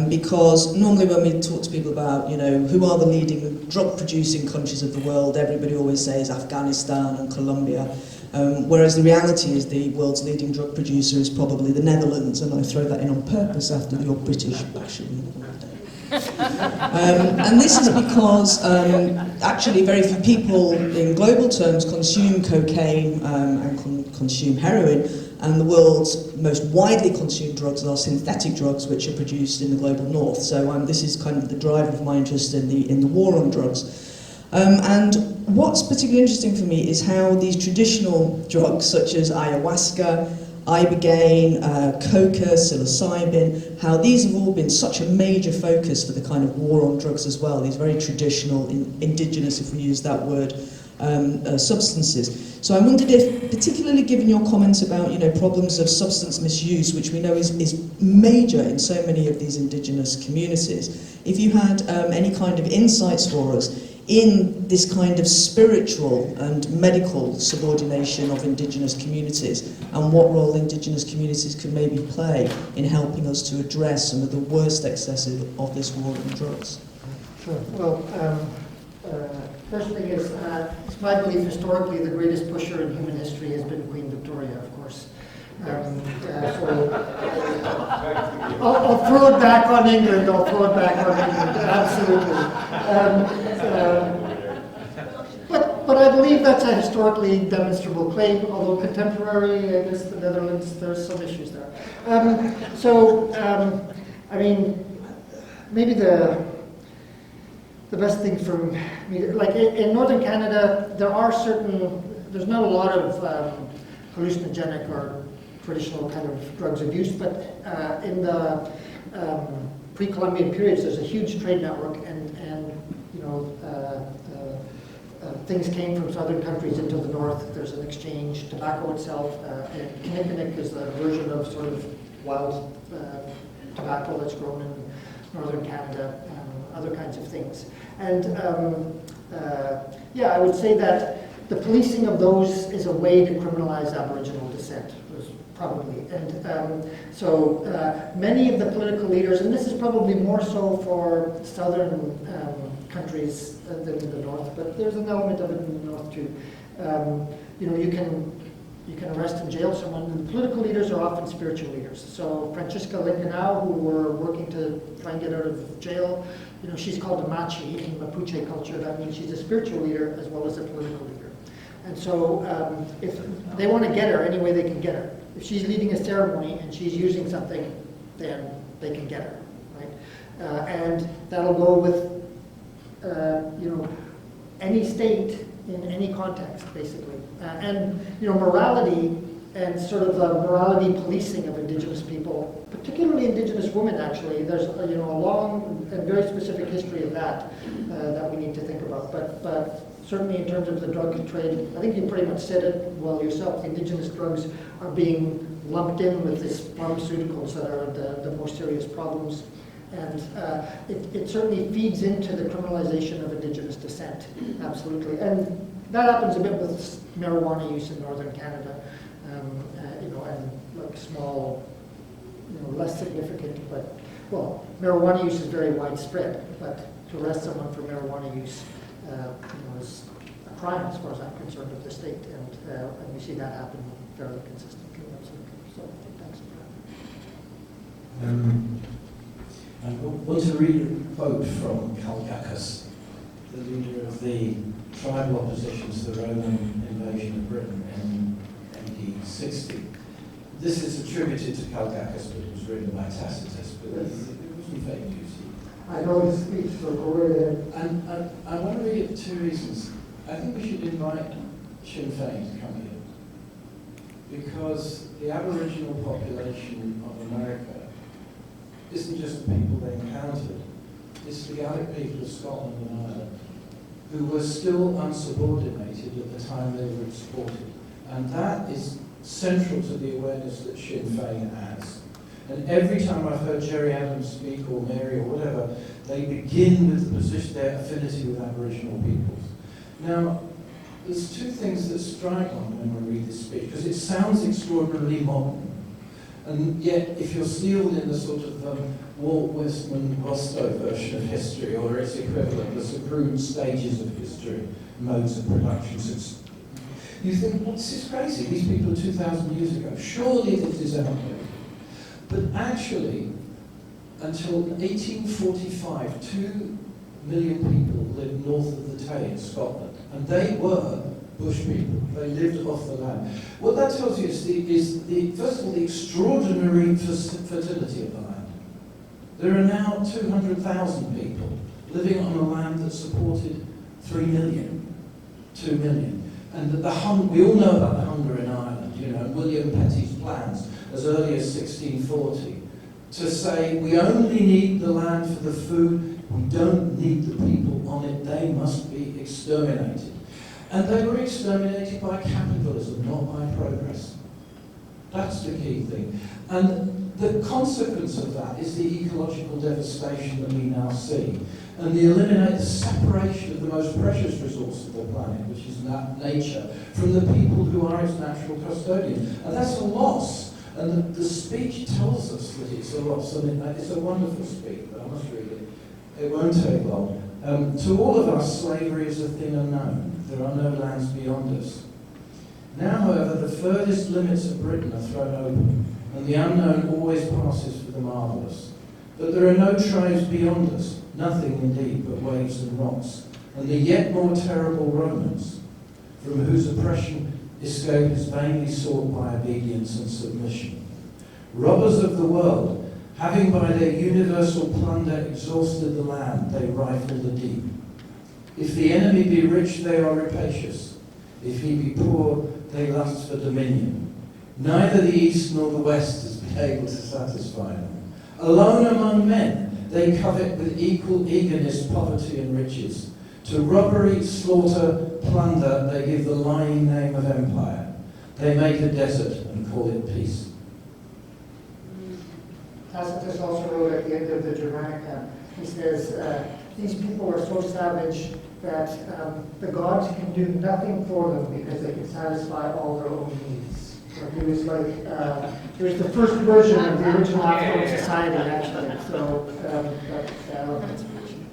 Because normally when we talk to people about, who are the leading drug-producing countries of the world, everybody always says Afghanistan and Colombia, whereas the reality is the world's leading drug producer is probably the Netherlands, and I throw that in on purpose after your British bashing. And this is because actually very few people in global terms consume cocaine and consume heroin, and the world's most widely consumed drugs are synthetic drugs which are produced in the global north. So this is kind of the driver of my interest in the war on drugs. And what's particularly interesting for me is how these traditional drugs such as ayahuasca, ibogaine, coca, psilocybin, how these have all been such a major focus for the kind of war on drugs as well, these very traditional, indigenous, if we use that word, substances. So I wondered if, particularly given your comments about problems of substance misuse, which we know is major in so many of these indigenous communities, if you had any kind of insights for us in this kind of spiritual and medical subordination of indigenous communities, and what role indigenous communities could maybe play in helping us to address some of the worst excesses of this war on drugs. Sure. Well, first thing is, it's my belief historically the greatest pusher in human history has been Queen Victoria, of course. So I'll throw it back on England. Absolutely. But but I believe that's a historically demonstrable claim, although contemporary, I guess the Netherlands, there's some issues there. I mean, maybe the best thing for me, like in Northern Canada, there's not a lot of hallucinogenic or traditional kind of drugs of use, but in the pre-Columbian periods, there's a huge trade network, and you know, things came from southern countries into the north. There's an exchange. Tobacco itself, and Pimicikamak is a version of sort of wild tobacco that's grown in northern Canada, other kinds of things. And yeah, I would say that the policing of those is a way to criminalize Aboriginal descent, probably. And many of the political leaders, and this is probably more so for southern countries than in the north, but there's an element of it in the north too. You know, you can arrest and jail someone, and the political leaders are often spiritual leaders. So Francisca Lincolnau, who were working to try and get out of jail, you know, she's called a machi in Mapuche culture. That means she's a spiritual leader as well as a political leader. And so if they want to get her any way they can get her. If she's leading a ceremony and she's using something, then they can get her, right? And that'll go with, you know, any state in any context, basically. And, you know, morality and sort of the morality policing of Indigenous people, particularly Indigenous women, actually, there's, you know, a long and very specific history of that that we need to think about. But certainly in terms of the drug trade, I think you pretty much said it well yourself. The Indigenous drugs are being lumped in with these pharmaceuticals that are the most serious problems. And it certainly feeds into the criminalization of Indigenous descent, absolutely. And that happens a bit with marijuana use in northern Canada, you know, and like small, you know, less significant, but, well, marijuana use is very widespread, but to arrest someone for marijuana use, you know, is a crime as far as I'm concerned of the state, and we see that happen fairly consistently, absolutely. So, thanks for that. I want to read a quote from Kulchyski, the leader of the tribal opposition to the Roman invasion of Britain in AD 60. This is attributed to Kulchyski, but it was written by Tacitus, but it wasn't fake news. I know the speech, so go right ahead. And I want to read it for two reasons. I think we should invite Sinn Féin to come here, because the Aboriginal population of America isn't just the people they encountered, it's the Gaelic people of Scotland and Ireland, who were still unsubordinated at the time they were exported. And that is central to the awareness that Sinn Féin has. And every time I've heard Jerry Adams speak, or Mary, or whatever, they begin with the position, their affinity with Aboriginal peoples. Now, there's two things that strike on when I read this speech, because it sounds extraordinarily modern. And yet, if you're steeled in the sort of Walt Whitman Rostow version of history, or its equivalent, the supreme stages of history, modes of production, you think, well, this is crazy. These people are 2,000 years ago. Surely this is outdated. But actually, until 1845, 2 million people lived north of the Tay in Scotland, and they were bush people. They lived off the land. What that tells you is first of all, the extraordinary fertility of the land. There are now 200,000 people living on a land that supported 3 million, 2 million. And we all know about the hunger in Ireland, you know, and William Petty's plans as early as 1640 to say we only need the land for the food, we don't need the people on it, they must be exterminated. And they were exterminated by capitalism, not by progress. That's the key thing. And the consequence of that is the ecological devastation that we now see. And the separation of the most precious resource of the planet, which is nature, from the people who are its natural custodians. And that's a loss. And the speech tells us that it's a loss. And it's a wonderful speech, but I must read it. It won't take long. To all of us, slavery is a thing unknown. There are no lands beyond us. Now, however, the furthest limits of Britain are thrown open, and the unknown always passes for the marvellous. But there are no tribes beyond us, nothing indeed but waves and rocks, and the yet more terrible Romans, from whose oppression escape is vainly sought by obedience and submission. Robbers of the world, having by their universal plunder exhausted the land, they rifle the deep. If the enemy be rich, they are rapacious. If he be poor, they lust for dominion. Neither the east nor the west has been able to satisfy them. Alone among men, they covet with equal eagerness poverty and riches. To robbery, slaughter, plunder, they give the lying name of empire. They make a desert and call it peace. Tacitus also wrote at the end of the Germanica, he says, these people are so savage that the gods can do nothing for them because they can satisfy all their own needs. So he was like, he was the first version of the original African society, actually. So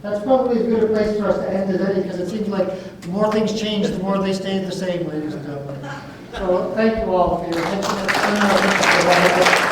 that's probably as good a place for us to end today, because it seems like the more things change, the more they stay the same, ladies and gentlemen. So thank you all for your attention.